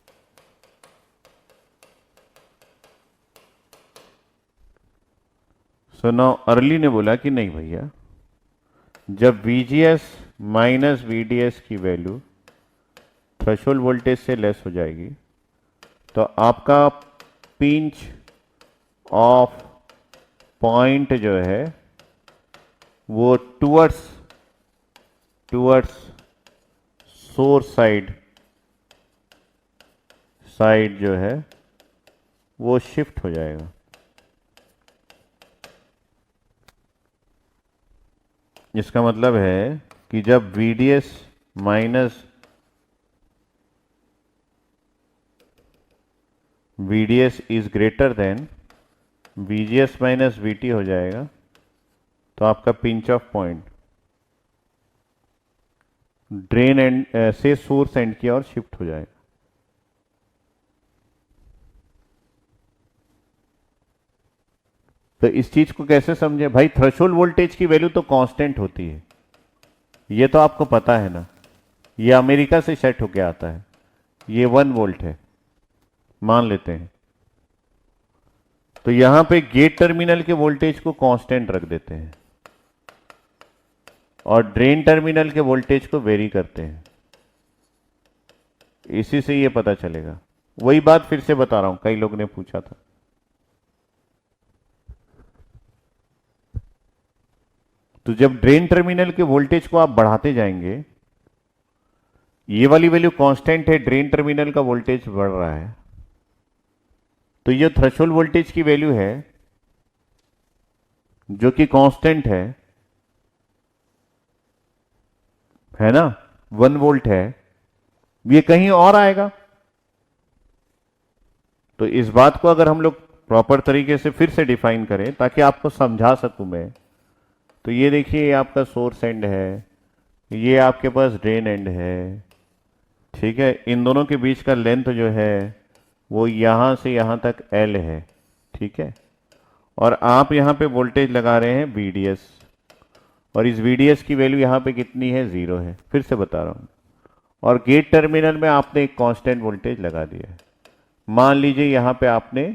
So now early ने बोला कि नहीं भैया, जब VGS माइनस VDS की वैल्यू थ्रेशोल्ड वोल्टेज से लेस हो जाएगी तो आपका पिंच ऑफ पॉइंट जो है वो टुवर्ड्स सोर्स साइड जो है वो शिफ्ट हो जाएगा। इसका मतलब है कि जब VDS minus VDS is greater than VGS minus VT हो जाएगा, तो आपका pinch of point drain and से सोर्स एंड की ओर शिफ्ट हो जाएगा। तो इस चीज को कैसे समझे भाई, थ्रेशोल्ड वोल्टेज की वैल्यू तो कांस्टेंट होती है, ये तो आपको पता है ना। ये अमेरिका से सेट होके आता है, ये 1 वोल्ट है मान लेते हैं। तो यहां पे गेट टर्मिनल के वोल्टेज को कांस्टेंट रख देते हैं और ड्रेन टर्मिनल के वोल्टेज को वेरी करते हैं। इसी से ये पता चलेगा। वही बात फिर से बता रहा हूं, कई लोग ने पूछा था। तो जब ड्रेन टर्मिनल के वोल्टेज को आप बढ़ाते जाएंगे, ये वाली वैल्यू कांस्टेंट है, ड्रेन टर्मिनल का वोल्टेज बढ़ रहा है, तो ये थ्रेशोल्ड वोल्टेज की वैल्यू है जो कि कांस्टेंट है ना, 1 वोल्ट है, ये कहीं और आएगा। तो इस बात को अगर हम लोग प्रॉपर तरीके से फिर से डिफाइन करें ताकि आपको समझा सकूं मैं, तो ये देखिए, ये आपका सोर्स एंड है, ये आपके पास ड्रेन एंड है, ठीक है। इन दोनों के बीच का लेंथ जो है वो यहां से यहां तक L है, ठीक है। और आप यहां पे वोल्टेज लगा रहे हैं VDS, और इस VDS की वैल्यू यहां पे कितनी है, 0 है। फिर से बता रहा हूं। और गेट टर्मिनल में आपने एक कांस्टेंट वोल्टेज लगा दिया है, मान लीजिए यहां पे आपने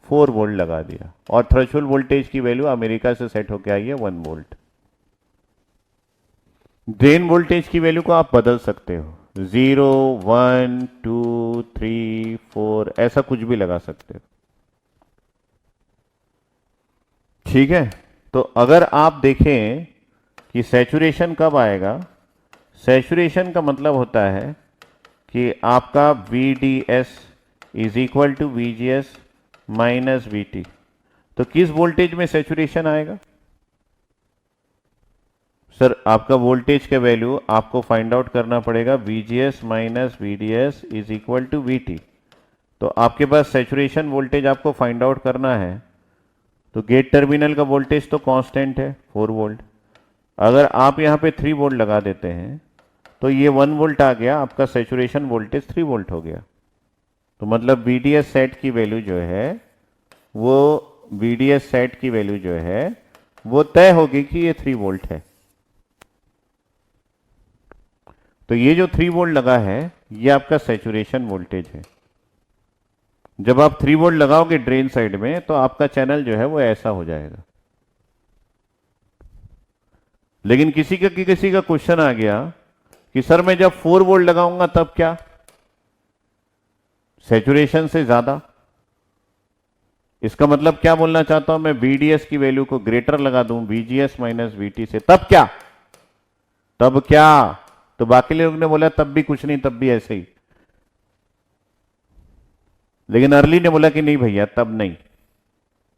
4 वोल्ट लगा दिया, और थ्रेशोल्ड वोल्टेज की वैल्यू अमेरिका से सेट होकर आई है 1 वोल्ट। ड्रेन वोल्टेज की वैल्यू को आप बदल सकते हो, 0, 1, 2, 3, 4, ऐसा कुछ भी लगा सकते हो, ठीक है। तो अगर आप देखें कि सैचुरेशन कब आएगा, सैचुरेशन का मतलब होता है कि आपका VDS is equal to VGS minus VT। तो किस वोल्टेज में सैचुरेशन आएगा सर, आपका वोल्टेज का वैल्यू आपको फाइंड आउट करना पड़ेगा, VGS minus VDS is equal to VT। तो आपके पास सैचुरेशन वोल्टेज आपको फाइंड आउट करना है, तो गेट टर्मिनल का वोल्टेज तो कांस्टेंट है 4 वोल्ट। अगर आप यहां पे 3 वोल्ट लगा देते हैं तो ये 1 वोल्ट आ गया, आपका सैचुरेशन वोल्टेज 3 वोल्ट हो गया। तो मतलब VDS सेट की वैल्यू जो है वो VDS सेट की वैल्यू जो है वो तय होगी कि ये 3 वोल्ट है। तो ये जो 3 वोल्ट लगा है ये आपका सैचुरेशन वोल्टेज है। जब आप 3 वोल्ट लगाओगे ड्रेन साइड में तो आपका चैनल जो है वो ऐसा हो जाएगा। लेकिन किसी का क्वेश्चन आ गया कि सर मैं जब 4 वोल्ट लगाऊंगा तब क्या, सैचुरेशन से ज्यादा। इसका मतलब क्या बोलना चाहता हूं मैं, VDS की वैल्यू को ग्रेटर लगा दूं VGS माइनस VT से, तब क्या, तब क्या। तो बाकी लोग ने बोला तब भी कुछ नहीं, तब भी ऐसे ही। लेकिन अर्ली ने बोला कि नहीं भैया तब नहीं,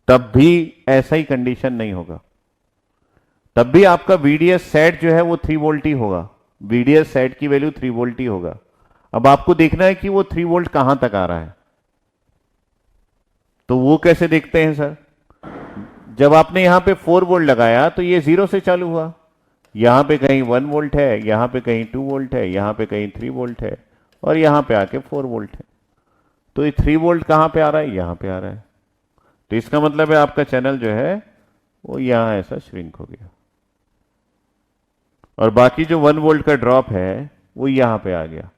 तब भी ऐसा ही कंडीशन नहीं होगा, तब भी आपका VDS सेट जो है वो 3 वोल्ट ही होगा। VDS सेट की वैल्यू 3 वोल्ट ही होगा। अब आपको देखना है कि वो 3 वोल्ट कहां तक आ रहा है। तो वो कैसे देखते हैं सर, जब आपने यहां पे 4 वोल्ट लगाया तो ये 0 से चालू हुआ, यहां पे कहीं 1 वोल्ट है, यहां पे कहीं 2 वोल्ट है, यहां पे कहीं 3 वोल्ट है, और यहां पे आके 4 वोल्ट है। तो ये 3 वोल्ट कहां पे आ रहा है, यहां पे आ रहा है। तो इसका मतलब है आपका चैनल जो है वो यहां ऐसा श्रिंक हो गया, और बाकी जो 1 वोल्ट का ड्रॉप है वो यहां पे आ गया।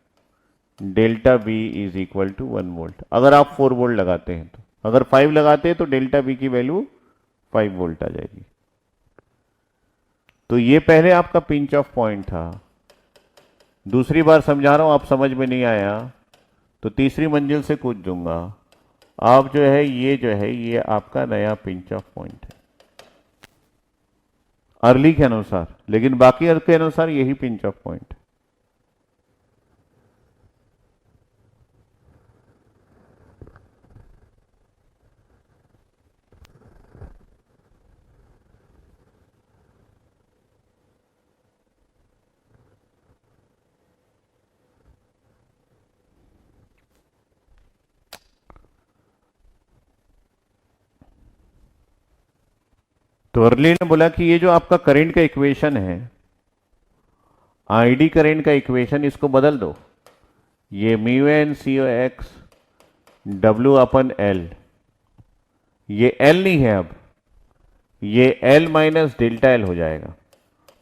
Delta B is equal to 1 volt. अगर आप 4 वोल्ट लगाते हैं तो, अगर 5 लगाते हैं तो डेल्टा बी की वैल्यू 5 वोल्ट आ जाएगी। तो ये पहले आपका पिंच ऑफ पॉइंट था। दूसरी बार समझा रहा हूं, आप समझ में नहीं आया तो तीसरी मंजिल से कूद दूंगा। आप जो है ये आपका नया पिंच ऑफ पॉइंट है अर्ली के अनुसार, लेकिन बाकी अर्थ के अनुसार यही पिंच ऑफ पॉइंट है। तो अर्ली ने बोला कि ये जो आपका करंट का इक्वेशन है, आईडी करंट का इक्वेशन, इसको बदल दो। ये mu N C O X W upon L, ये एल नहीं है अब, ये एल माइनस डेल्टा एल हो जाएगा,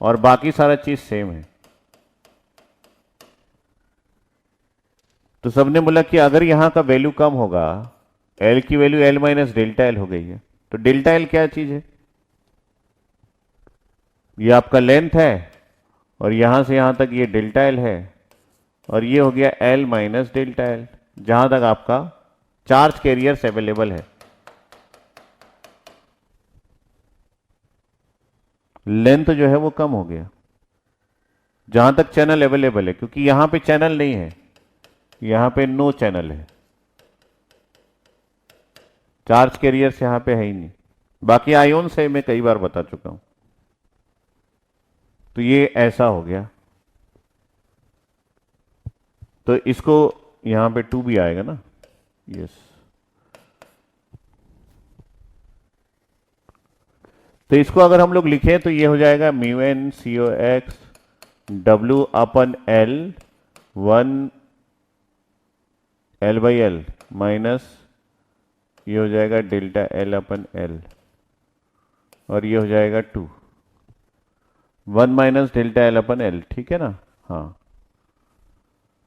और बाकी सारा चीज सेम है। तो सबने बोला कि अगर यहां का वैल्यू कम होगा, एल की value L minus delta L हो गई है, तो डेल्टा एल क्या चीज है, ये आपका लेंथ है, और यहां से यहां तक ये डेल्टा एल है, और ये हो गया एल माइनस डेल्टा एल, जहां तक आपका चार्ज कैरियर्स अवेलेबल है। लेंथ जो है वो कम हो गया जहां तक चैनल अवेलेबल है, क्योंकि यहां पे चैनल नहीं है, यहां पे नो चैनल है, चार्ज कैरियर्स यहां पे है ही नहीं। बाकी आयोन से मैं कई बार बता चुका हूं। तो ये ऐसा हो गया, तो इसको यहां पे 2 भी आएगा ना, यस। तो इसको अगर हम लोग लिखें तो ये हो जाएगा mu N C O X W upon L 1 L by L minus ये हो जाएगा डेल्टा एल अपन एल, और ये हो जाएगा 2 1 minus delta L upon L, ठीक है ना। हाँ,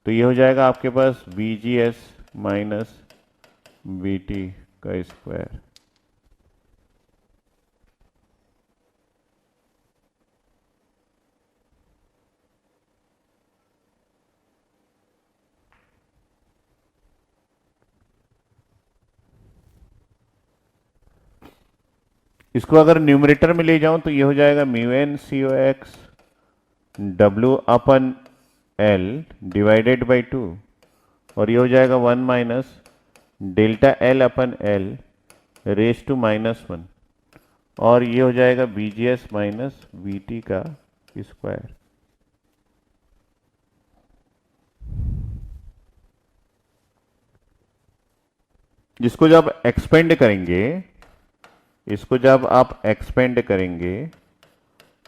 तो ये हो जाएगा आपके पास VGS माइनस VT का स्क्वायर। इसको अगर न्यूमरेटर में ले जाऊं तो ये हो जाएगा mu N C O X W upon L divided by 2, और ये हो जाएगा 1 minus delta L upon L raise to -1, और ये हो जाएगा VGS माइनस VT का स्क्वायर। जिसको जब एक्सपेंड करेंगे, इसको जब आप एक्सपेंड करेंगे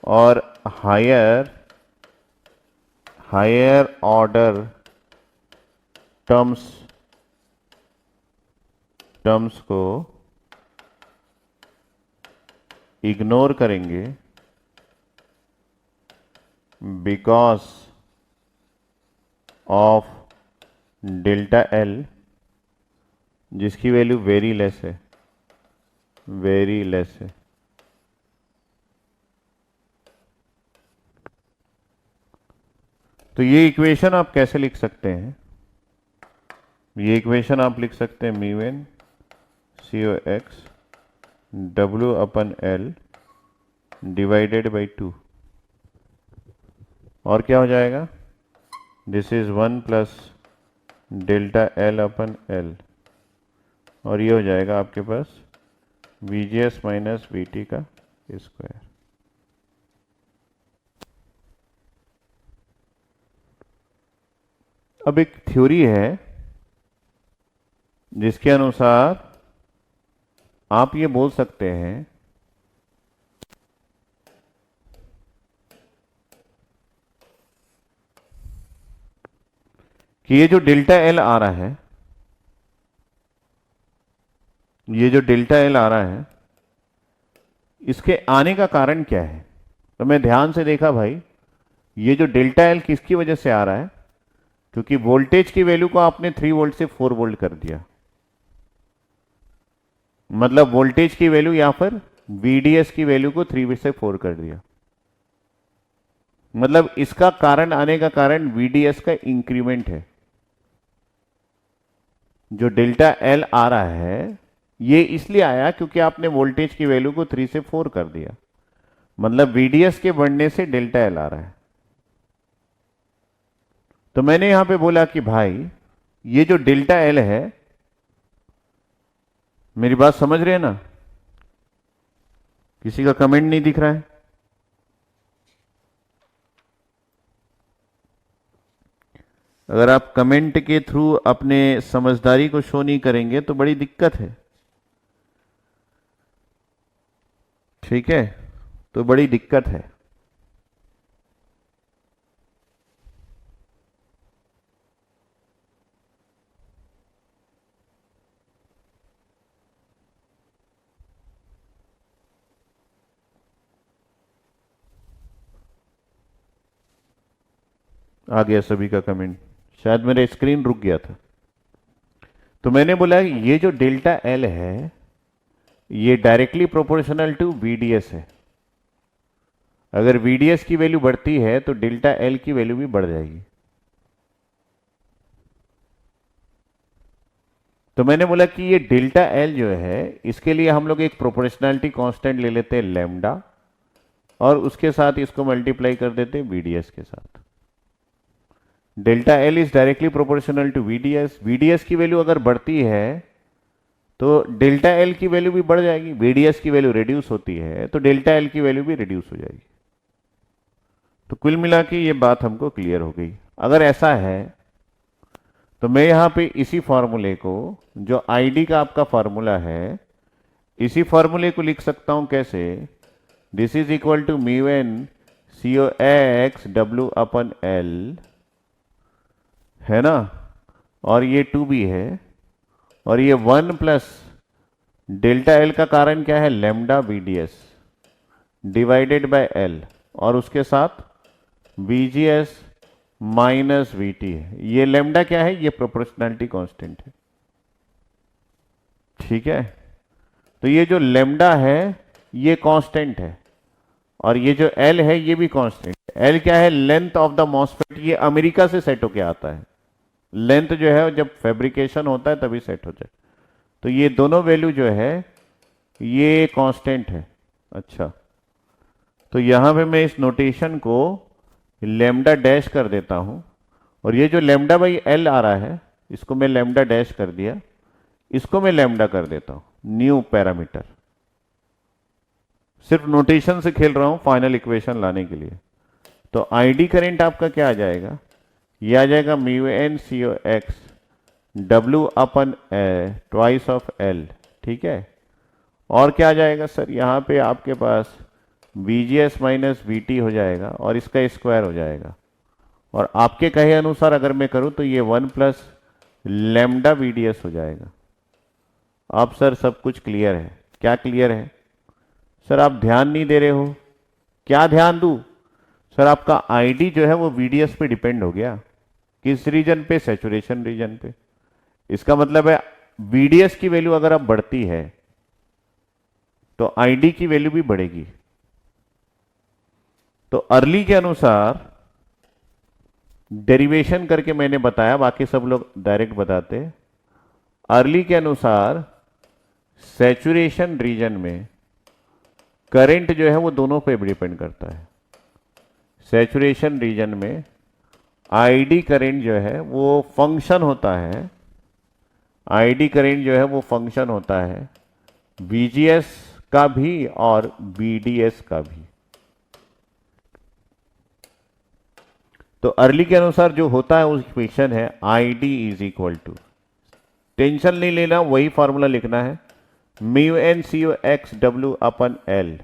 और हायर ऑर्डर टर्म्स को इग्नोर करेंगे बिकॉज ऑफ डेल्टा एल जिसकी वैल्यू वेरी लेस है, वेरी लेस है। तो ये इक्वेशन आप कैसे लिख सकते हैं? ये इक्वेशन आप लिख सकते हैं mu N C O X W upon L divided by 2। और क्या हो जाएगा? This is 1 plus delta L upon L, और ये हो जाएगा आपके पास V G S minus V T का स्क्वायर। अब एक थ्योरी है जिसके अनुसार आप ये बोल सकते हैं कि ये जो डेल्टा एल आ रहा है, ये जो डेल्टा एल आ रहा है, इसके आने का कारण क्या है? तो मैं ध्यान से देखा भाई, ये जो डेल्टा एल किसकी वजह से आ रहा है? क्योंकि वोल्टेज की वैल्यू को आपने 3 वोल्ट से 4 वोल्ट कर दिया। मतलब वोल्टेज की वैल्यू यहां पर VDS की वैल्यू को 3 से 4 कर दिया। मतलब इसका कारण आने का कारण VDS का इंक्रीमेंट है। जो डेल्टा एल आ रहा है ये इसलिए आया क्योंकि आपने वोल्टेज की वैल्यू को 3 से 4 कर दिया। मतलब VDS के बढ़ने से डेल्टा एल आ रहा है। तो मैंने यहां पे बोला कि भाई ये जो डेल्टा एल है, मेरी बात समझ रहे हैं ना? किसी का कमेंट नहीं दिख रहा है? अगर आप कमेंट के थ्रू अपने समझदारी को शो नहीं करेंगे तो बड़ी दिक्कत है। ठीक है, तो बड़ी दिक्कत है। आ गया सभी का कमेंट, शायद मेरा स्क्रीन रुक गया था। तो मैंने बोला ये जो डेल्टा एल है ये डायरेक्टली प्रोपोर्शनल टू VDS है। अगर VDS की वैल्यू बढ़ती है तो डेल्टा एल की वैल्यू भी बढ़ जाएगी। तो मैंने बोला कि ये डेल्टा एल जो है इसके लिए हम लोग एक प्रोपोर्शनैलिटी कांस्टेंट ले लेते हैं लैम्डा, और उसके साथ इसको मल्टीप्लाई कर देते हैं VDS के साथ। Delta L is directly proportional to VDS। VDS की वैल्यू अगर बढ़ती है तो डेल्टा एल की वैल्यू भी बढ़ जाएगी। VDS की वैल्यू रिड्यूस होती है तो डेल्टा एल की वैल्यू भी रिड्यूस हो जाएगी। तो कुल मिला के ये बात हमको क्लियर हो गई। अगर ऐसा है तो मैं यहां पे इसी फॉर्मूले को, जो ID का आपका फॉर्मूला है, इसी फॉर्मूले को लिख सकता हूं कैसे? This is equal to mu N C O X W upon L, है ना? और ये 2b है, और ये 1 प्लस डेल्टा एल का कारण क्या है? Lambda VDS divided by L, और उसके साथ VGS माइनस VT है। ये लैम्डा क्या है? ये प्रोपोर्शनैलिटी कांस्टेंट है। ठीक है, तो ये जो लैम्डा है ये कांस्टेंट है, और ये जो L है ये भी कांस्टेंट है। L क्या है? Length of the MOSFET. ये अमेरिका से सेट होके आता है। लेंथ जो है जब फैब्रिकेशन होता है तभी सेट हो जाए। तो ये दोनों वैल्यू जो है ये कांस्टेंट है। अच्छा, तो यहां पे मैं इस नोटेशन को लैम्डा डैश कर देता हूं, और ये जो लैम्डा बाई एल आ रहा है इसको मैं लैम्डा डैश कर दिया, इसको मैं लैम्डा कर देता हूं, न्यू पैरामीटर। सिर्फ नोटेशन से खेल रहा हूं फाइनल इक्वेशन लाने के लिए। तो ID करंट आपका क्या आ जाएगा? ये आ जाएगा mu N C O X W upon twice of L. ठीक है, और क्या आ जाएगा सर? यहाँ पे आपके पास VGS माइनस VT हो जाएगा और इसका स्क्वायर हो जाएगा, और आपके कहे अनुसार अगर मैं करूं तो ये 1 प्लस लैम्डा VDS हो जाएगा। अब सर सब कुछ क्लियर है? क्या क्लियर है सर? आप ध्यान नहीं दे रहे हो। क्या ध्यान दूं सर? आपका आईडी जो है वो VDS पे डिपेंड हो गया। किस रीजन पे? सैचुरेशन रीजन पे। इसका मतलब है VDS की वैल्यू अगर अब बढ़ती है तो आईडी की वैल्यू भी बढ़ेगी। तो अर्ली के अनुसार डेरिवेशन करके मैंने बताया, बाकी सब लोग डायरेक्ट बताते। अर्ली के अनुसार सैचुरेशन रीजन में करंट जो है वो दोनों पे डिपेंड करता है। सैचुरेशन रीजन में आईडी करंट जो है वो फंक्शन होता है, आईडी करंट जो है वो फंक्शन होता है VGS का भी और VDS का भी। तो अर्ली के अनुसार जो होता है उस इक्वेशन है ID is equal to, tension नहीं लेना, वही फॉर्मूला लिखना है, mu N C O X W upon L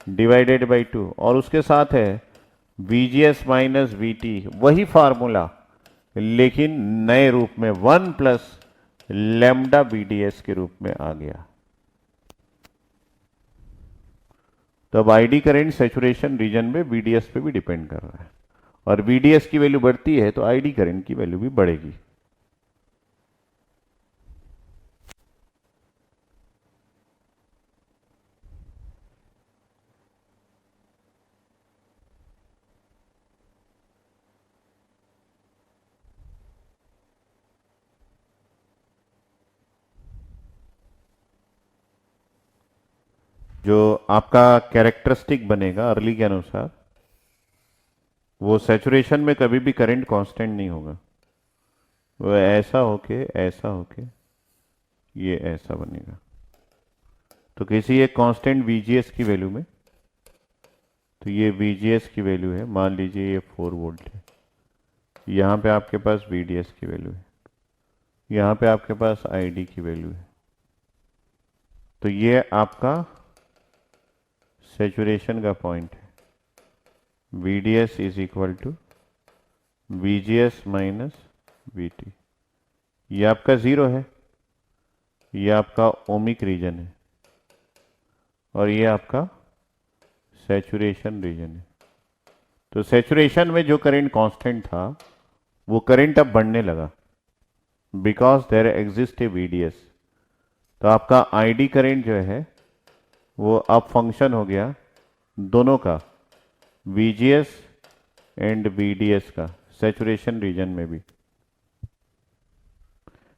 divided by 2 और उसके साथ है VGS माइनस VT, वही फार्मूला लेकिन नए रूप में 1 प्लस लैम्डा VDS के रूप में आ गया। तो अब आईडी करंट सैचुरेशन रीजन में VDS पे भी डिपेंड कर रहा है और VDS की वैल्यू बढ़ती है तो आईडी करंट की वैल्यू भी बढ़ेगी। जो आपका कैरेक्टरिस्टिक बनेगा अर्ली के अनुसार, वो सैचुरेशन में कभी भी करंट कांस्टेंट नहीं होगा। वो ऐसा होके ये ऐसा बनेगा। तो किसी एक कांस्टेंट VGS की वैल्यू में, तो ये VGS की वैल्यू है, मान लीजिए ये 4 वोल्ट है, यहाँ पे आपके पास VDS की वैल्यू है, यहाँ पे आपके पास ID की वैल्यू है। तो ये आपका सैचुरेशन का पॉइंट है, VDS is equal to VGS minus VT। ये आपका 0 है, ये आपका ओमिक रीजन है और ये आपका सैचुरेशन रीजन है। तो सैचुरेशन में जो करंट कांस्टेंट था वो करंट अब बढ़ने लगा because there exist a VDS। तो आपका आईडी करंट जो है वो अब फंक्शन हो गया दोनों का, VGS एंड VDS का, सैचुरेशन रीजन में भी।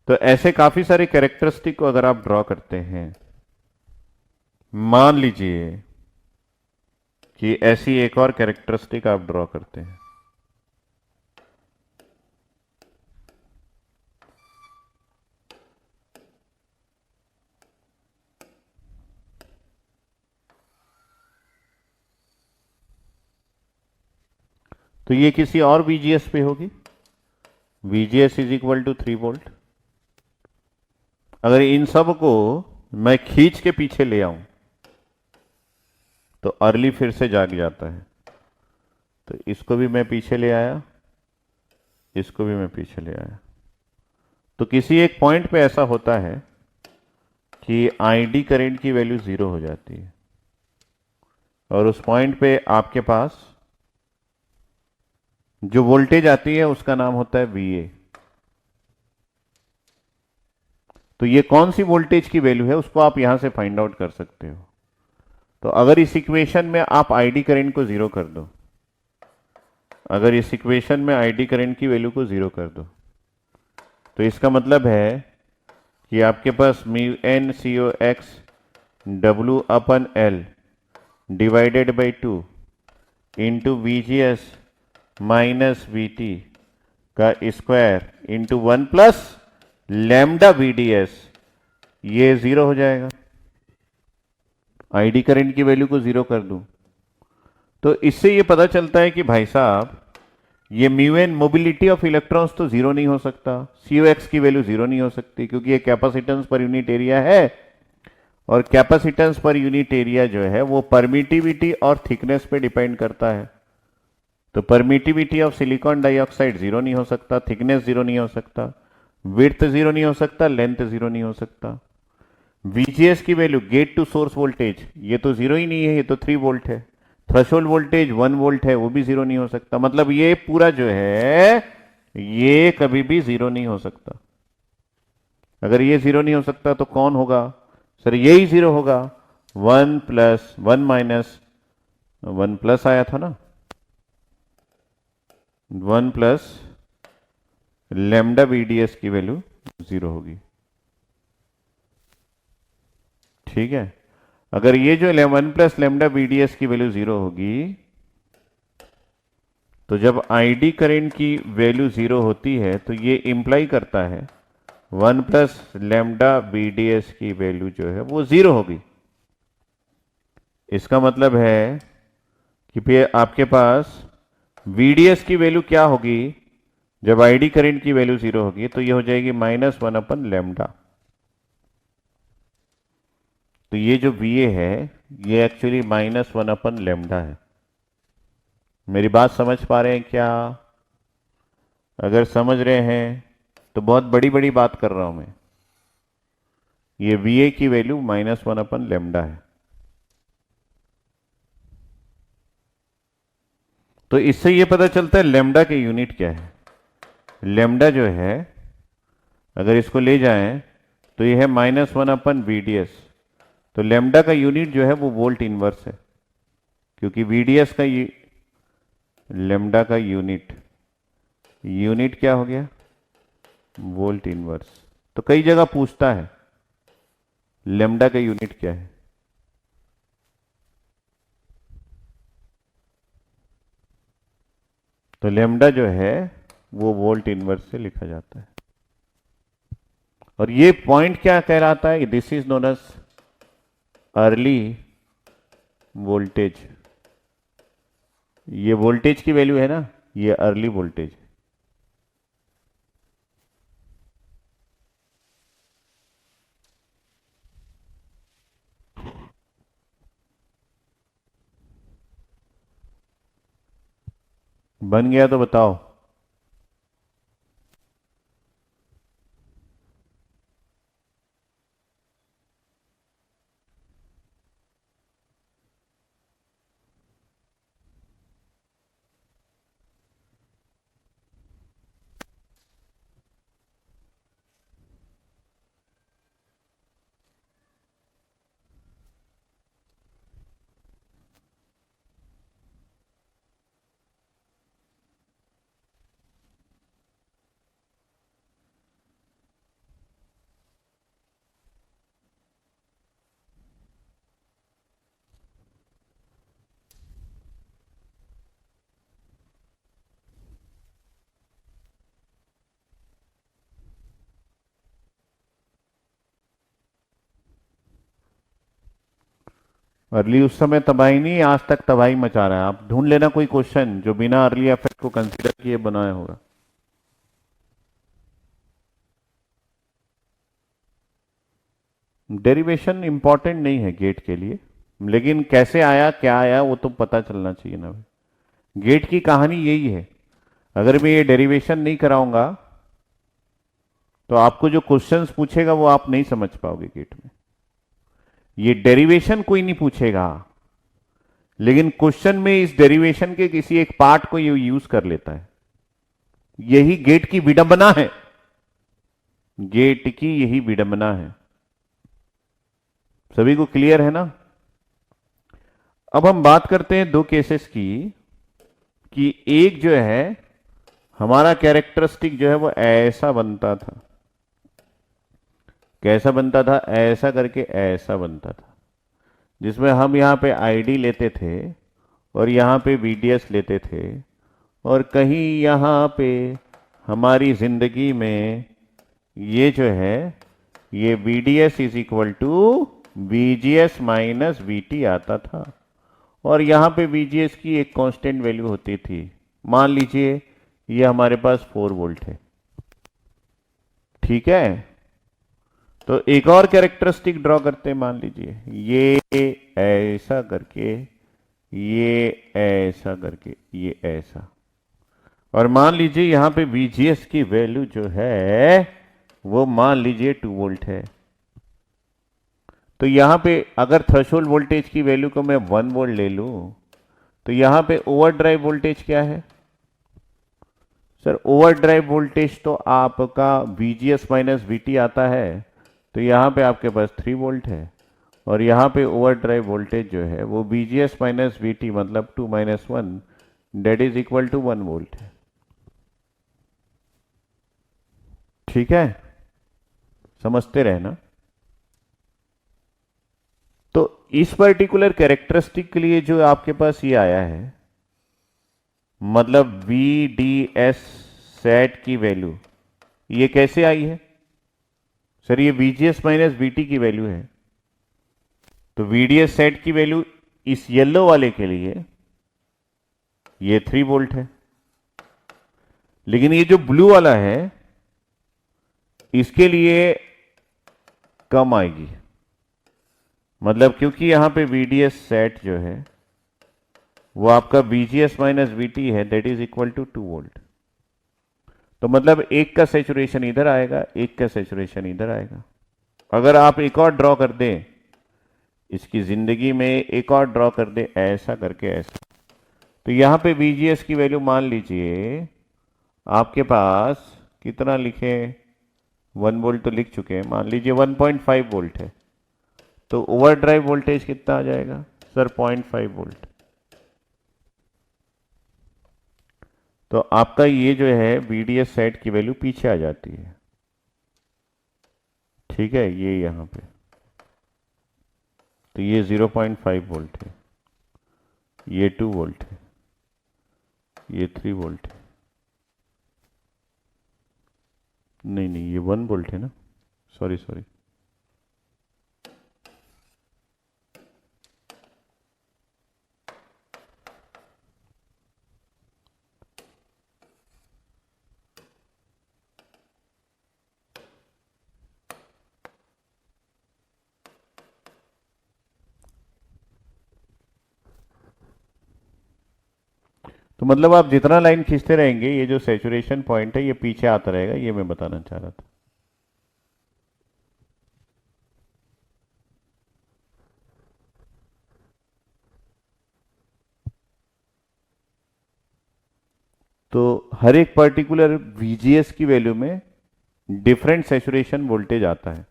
तो ऐसे काफी सारे कैरेक्टरिस्टिक को अगर आप ड्रॉ करते हैं, मान लीजिए कि ऐसी एक और कैरेक्टरिस्टिक आप ड्रॉ करते हैं, तो ये किसी और VGS पे होगी, VGS is equal to 3 volt. अगर इन सब को मैं खींच के पीछे ले आऊं तो अर्ली फिर से जाग जाता है। तो इसको भी मैं पीछे ले आया, इसको भी मैं पीछे ले आया। तो किसी एक पॉइंट पे ऐसा होता है कि आईडी करंट की वैल्यू 0 हो जाती है और उस पॉइंट पे आपके पास जो वोल्टेज आती है उसका नाम होता है VA। तो ये कौन सी वोल्टेज की वैल्यू है उसको आप यहां से फाइंड आउट कर सकते हो। तो अगर इस इक्वेशन में आप आईडी करंट को 0 कर दो, अगर इस इक्वेशन में आईडी करंट की वैल्यू को 0 कर दो, तो इसका मतलब है कि आपके पास mu N C O X W upon L divided by 2 into VGS minus VT का square into 1 plus lambda VDS, ये 0 हो जाएगा। आईडी करंट की वैल्यू को 0 कर दूं तो इससे ये पता चलता है कि भाई साहब ये mu n mobility of electrons तो 0 नहीं हो सकता, COX की वैल्यू 0 नहीं हो सकती क्योंकि ये कैपेसिटेंस पर यूनिट एरिया है और कैपेसिटेंस पर यूनिट एरिया जो है वो परमिटिविटी और थिकनेस पे डिपेंड करता है। तो permittivity of silicon dioxide zero नहीं हो सकता, थिकनेस जीरो नहीं हो सकता, विड्थ जीरो नहीं हो सकता, लेंथ जीरो नहीं हो सकता। VGS की value gate to source voltage ये तो जीरो ही नहीं है, ये तो 3 वोल्ट है। थ्रेशोल्ड वोल्टेज 1 वोल्ट है, वो भी जीरो नहीं हो सकता। मतलब ये पूरा जो है ये कभी भी जीरो नहीं हो सकता। अगर ये जीरो नहीं हो सकता तो कौन होगा सर? यही जीरो होगा। 1 प्लस 1 माइनस 1 प्लस आया था ना, 1 प्लस लेमडा VDS की वैल्यू जीरो होगी। ठीक है, अगर ये जो 1 प्लस लेमडा VDS की वैल्यू जीरो होगी तो जब ID करंट की वैल्यू जीरो होती है तो ये इंप्लाई करता है 1 प्लस लेमडा VDS की वैल्यू जो है वो जीरो होगी। इसका मतलब है कि फिर आपके पास VDS की वैल्यू क्या होगी जब ID करंट की वैल्यू जीरो होगी? तो ये हो जाएगी -1 अपन लेमडा। तो ये जो VA है ये एक्चुअली -1 अपन लेमडा है। मेरी बात समझ पा रहे हैं क्या? अगर समझ रहे हैं तो बहुत बड़ी बड़ी बात कर रहा हूं मैं। ये VA की वैल्यू -1 अपन लेमडा है। तो इससे ये पता चलता है लेमडा के यूनिट क्या है। लेमडा जो है अगर इसको ले जाएं तो ये है -1 अपन VDS। तो लेमडा का यूनिट जो है वो वोल्ट इनवर्स है, क्योंकि VDS का लेमडा का यूनिट क्या हो गया? Volt inverse. तो कई जगह पूछता है लेमडा का यूनिट क्या है। तो लेमडा जो है वो वोल्ट इनवर्स से लिखा जाता है। और ये पॉइंट क्या कहलाता है? This is known as Early voltage. ये वोल्टेज की वैल्यू है ना, ये अर्ली वोल्टेज। बन गया तो बताओ। अर्ली उस समय तबाही नहीं, आज तक तबाही मचा रहा है। आप ढूंढ लेना कोई क्वेश्चन जो बिना अर्ली इफेक्ट को कंसीडर किए बनाया होगा। डेरिवेशन इंपॉर्टेंट नहीं है गेट के लिए, लेकिन कैसे आया क्या आया वो तो पता चलना चाहिए ना भाई। गेट की कहानी यही है। अगर मैं ये डेरिवेशन नहीं कराऊंगा तो आपको जो क्वेश्चंस पूछेगा वो आप नहीं समझ पाओगे गेट में। ये डेरिवेशन कोई नहीं पूछेगा, लेकिन क्वेश्चन में इस डेरिवेशन के किसी एक पार्ट को ये यूज कर लेता है। यही गेट की विडंबना है। गेट की यही विडंबना है। सभी को क्लियर है ना? अब हम बात करते हैं दो केसेस की, कि एक जो है हमारा कैरेक्टरिस्टिक जो है वो ऐसा बनता था। कैसा बनता था? ऐसा करके ऐसा बनता था, जिसमें हम यहां पे आईडी लेते थे और यहां पे VDS लेते थे, और कहीं यहां पे हमारी जिंदगी में ये जो है ये VDS is equal to VGS minus VT आता था, और यहां पे VGS की एक कांस्टेंट वैल्यू होती थी। मान लीजिए ये हमारे पास 4 वोल्ट है। ठीक है, तो एक और कैरेक्टरिस्टिक ड्रॉ करते हैं। मान लीजिए ये ऐसा करके ये ऐसा करके, ये ऐसा। और मान लीजिए यहां पे VGS की वैल्यू जो है वो मान लीजिए 2 वोल्ट है। तो यहां पे अगर थ्रेशोल्ड वोल्टेज की वैल्यू को मैं 1 वोल्ट ले लूं तो यहां पे ओवरड्राइव वोल्टेज क्या है सर? ओवरड्राइव वोल्टेज तो आपका VGS माइनस VT आता है, तो यहां पे आपके पास 3 वोल्ट है। और यहां पे ओवरड्राइव वोल्टेज जो है वो VGS माइनस VT मतलब 2 minus 1 that is equal to 1 volt है। ठीक है, समझते रहे ना? तो इस पर्टिकुलर कैरेक्टरिस्टिक के लिए जो आपके पास ये आया है, मतलब VDS सेट की वैल्यू ये कैसे आई है सर? ये VGS माइनस VT की वैल्यू है। तो VDS सेट की वैल्यू इस येलो वाले के लिए ये 3 वोल्ट है, लेकिन ये जो ब्लू वाला है इसके लिए कम आएगी। मतलब क्योंकि यहां पे VDS सेट जो है वो आपका VGS माइनस VT है, that is equal to 2 volt. तो मतलब एक का सेचुरेशन इधर आएगा, एक का सेचुरेशन इधर आएगा। अगर आप एक और ड्रॉ कर दें, इसकी जिंदगी में एक और ड्रॉ कर दे ऐसा करके, ऐसा, तो यहां पे VGS की वैल्यू मान लीजिए आपके पास कितना लिखे, 1 वोल्ट तो लिख चुके हैं, मान लीजिए 1.5 वोल्ट है। तो ओवरड्राइव वोल्टेज कितना आ जाएगा सर? 0.5 वोल्ट। तो आपका ये जो है VDS सेट की वैल्यू पीछे आ जाती है। ठीक है, ये यहां पे, तो ये 0.5 वोल्ट है, ये 2 वोल्ट है, ये 3 वोल्ट है। नहीं नहीं, ये 1 वोल्ट है ना, सॉरी सॉरी। तो मतलब आप जितना लाइन खींचते रहेंगे ये जो सैचुरेशन पॉइंट है ये पीछे आता रहेगा, ये मैं बताना चाह रहा था। तो हर एक पर्टिकुलर VGS की वैल्यू में डिफरेंट सैचुरेशन वोल्टेज आता है।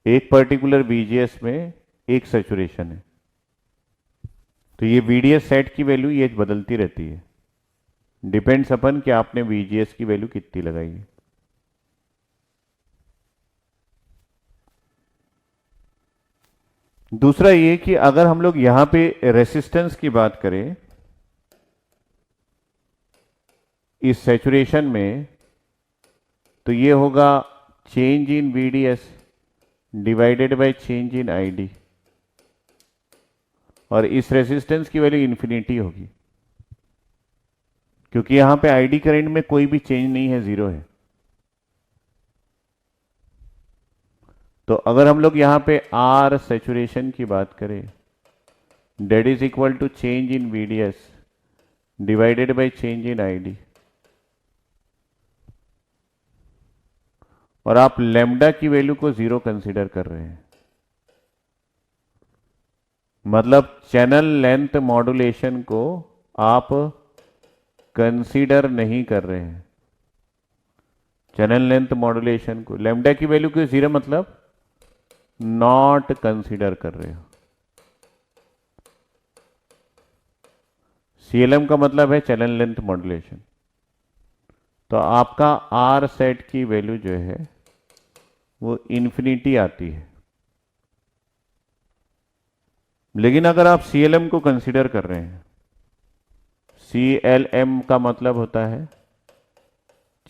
एक पर्टिकुलर VGS में एक सैचुरेशन है, तो ये VDS सेट की वैल्यू ये बदलती रहती है, डिपेंड्स अपन कि आपने VGS की वैल्यू कितनी लगाई है। दूसरा ये कि अगर हम लोग यहां पे रेसिस्टेंस की बात करें इस सैचुरेशन में, तो ये होगा change in VDS divided by change in ID, और इस रेसिस्टेंस की वैल्यू इंफिनिटी होगी क्योंकि यहां पे ID करंट में कोई भी चेंज नहीं है, जीरो है। तो अगर हम लोग यहां पे R सैचुरेशन की बात करें, that is equal to change in VDS divided by change in ID, और आप लैम्डा की वैल्यू को जीरो कंसीडर कर रहे हैं, मतलब चैनल लेंथ मॉड्यूलेशन को आप कंसीडर नहीं कर रहे हैं। चैनल लेंथ मॉड्यूलेशन को, लैम्डा की वैल्यू को जीरो मतलब नॉट कंसीडर कर रहे हो। CLM का मतलब है चैनल लेंथ मॉड्यूलेशन। तो आपका R सेट की वैल्यू जो है वो इन्फिनिटी आती है। लेकिन अगर आप CLM को कंसीडर कर रहे हैं, CLM का मतलब होता है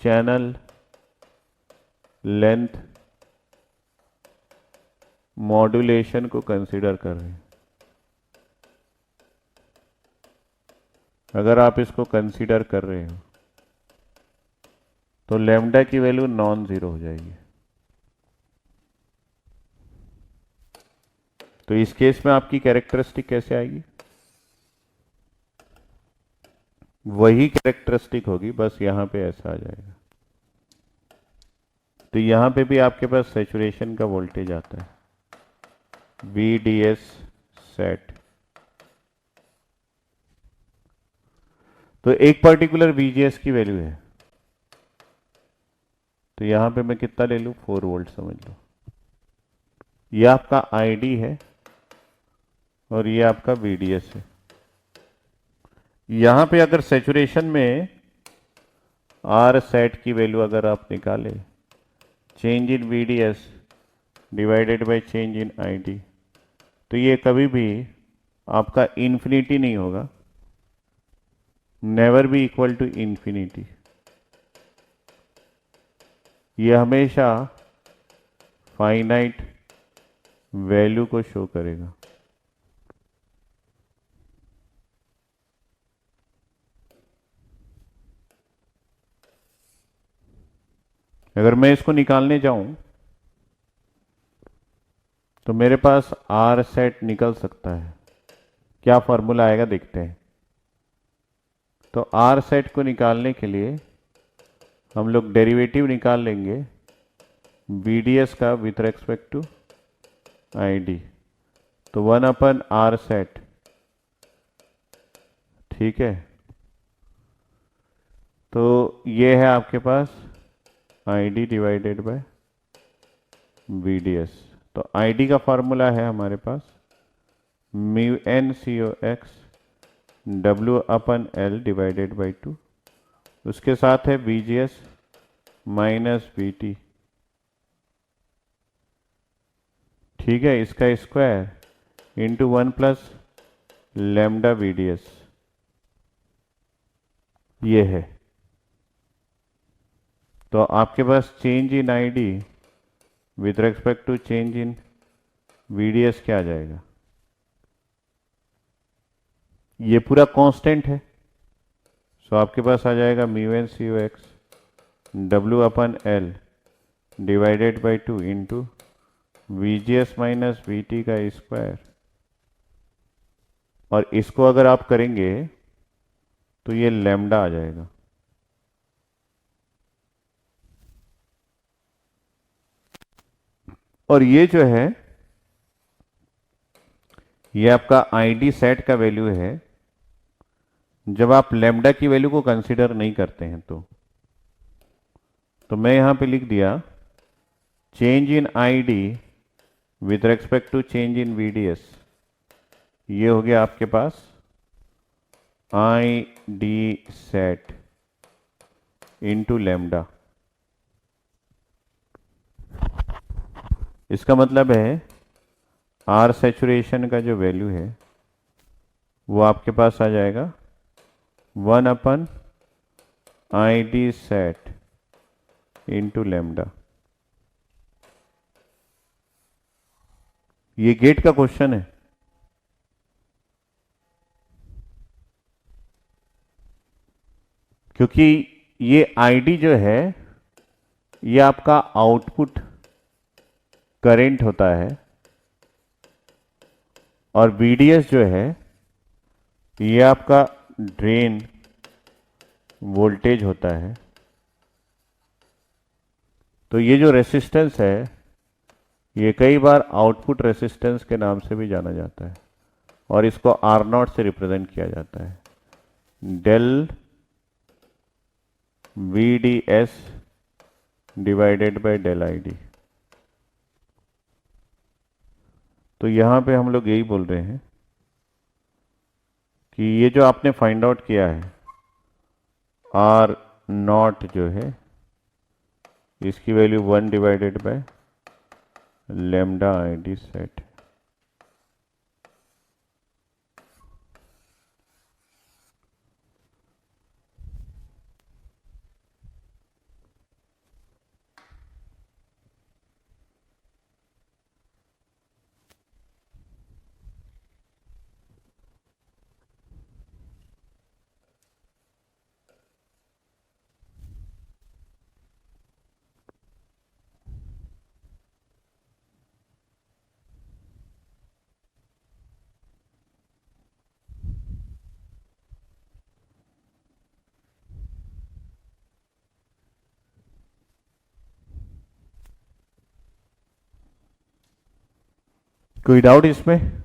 चैनल लेंथ मॉड्यूलेशन को कंसीडर कर रहे हैं। अगर आप इसको कंसीडर कर रहे हो तो लैम्डा की वैल्यू नॉन जीरो हो जाएगी। तो इस केस में आपकी कैरेक्टरिस्टिक कैसे आएगी? वही कैरेक्टरिस्टिक होगी, बस यहां पे ऐसा आ जाएगा। तो यहां पे भी आपके पास सैचुरेशन का वोल्टेज आता है VDS सेट। तो एक पर्टिकुलर VGS की वैल्यू है, तो यहां पे मैं कितना ले लूं? 4 वोल्ट समझ लो। ये आपका ID है और ये आपका VDS है। यहां पे अगर सैचुरेशन में R सेट की वैल्यू अगर आप निकालें, change in VDS divided by change in ID, तो ये कभी भी आपका इन्फिनिटी नहीं होगा, never be equal to infinity. ये हमेशा फाइनाइट वैल्यू को शो करेगा। अगर मैं इसको निकालने जाऊं तो मेरे पास R सेट निकल सकता है। क्या फॉर्मूला आएगा देखते हैं। तो R सेट को निकालने के लिए हम लोग डेरिवेटिव निकाल लेंगे VDS का विथ रेस्पेक्ट टू ID। तो 1/R सेट, ठीक है। तो ये है आपके पास ID डिवाइडेड बाय VDS। तो ID का फॉर्मूला है हमारे पास mu N C O X W/L divided by 2। उसके साथ है VGS माइनस VT, ठीक है, इसका square into 1 plus lambda VDS, ये है। तो आपके पास change in ID with respect to change in VDS क्या आ जाएगा? ये पूरा कांस्टेंट है, सो आपके पास आ जाएगा mu N C O X W/L divided by 2 into VGS minus VT का स्क्वायर। और इसको अगर आप करेंगे तो ये लैम्डा आ जाएगा। और ये जो है ये आपका ID सेट का वैल्यू है जब आप लैम्डा की वैल्यू को कंसीडर नहीं करते हैं। तो मैं यहां पे लिख दिया change in ID with respect to change in VDS। ये हो गया आपके पास ID सेट इंटू लैम्डा। इसका मतलब है R सैचुरेशन का जो वैल्यू है वो आपके पास आ जाएगा 1/ID सेट इंटू लैम्डा। ये गेट का क्वेश्चन है। क्योंकि ये ID जो है ये आपका आउटपुट करंट होता है और VDS जो है ये आपका ड्रेन वोल्टेज होता है। तो ये जो रेसिस्टेंस है ये कई बार आउटपुट रेसिस्टेंस के नाम से भी जाना जाता है और इसको R0 से रिप्रेजेंट किया जाता है, del VDS divided by del ID। तो यहां पे हम लोग यही बोल रहे हैं कि ये जो आपने फाइंड आउट किया है R0 जो है इसकी value 1 divided by lambda ID set. कोई डाउट इसमें?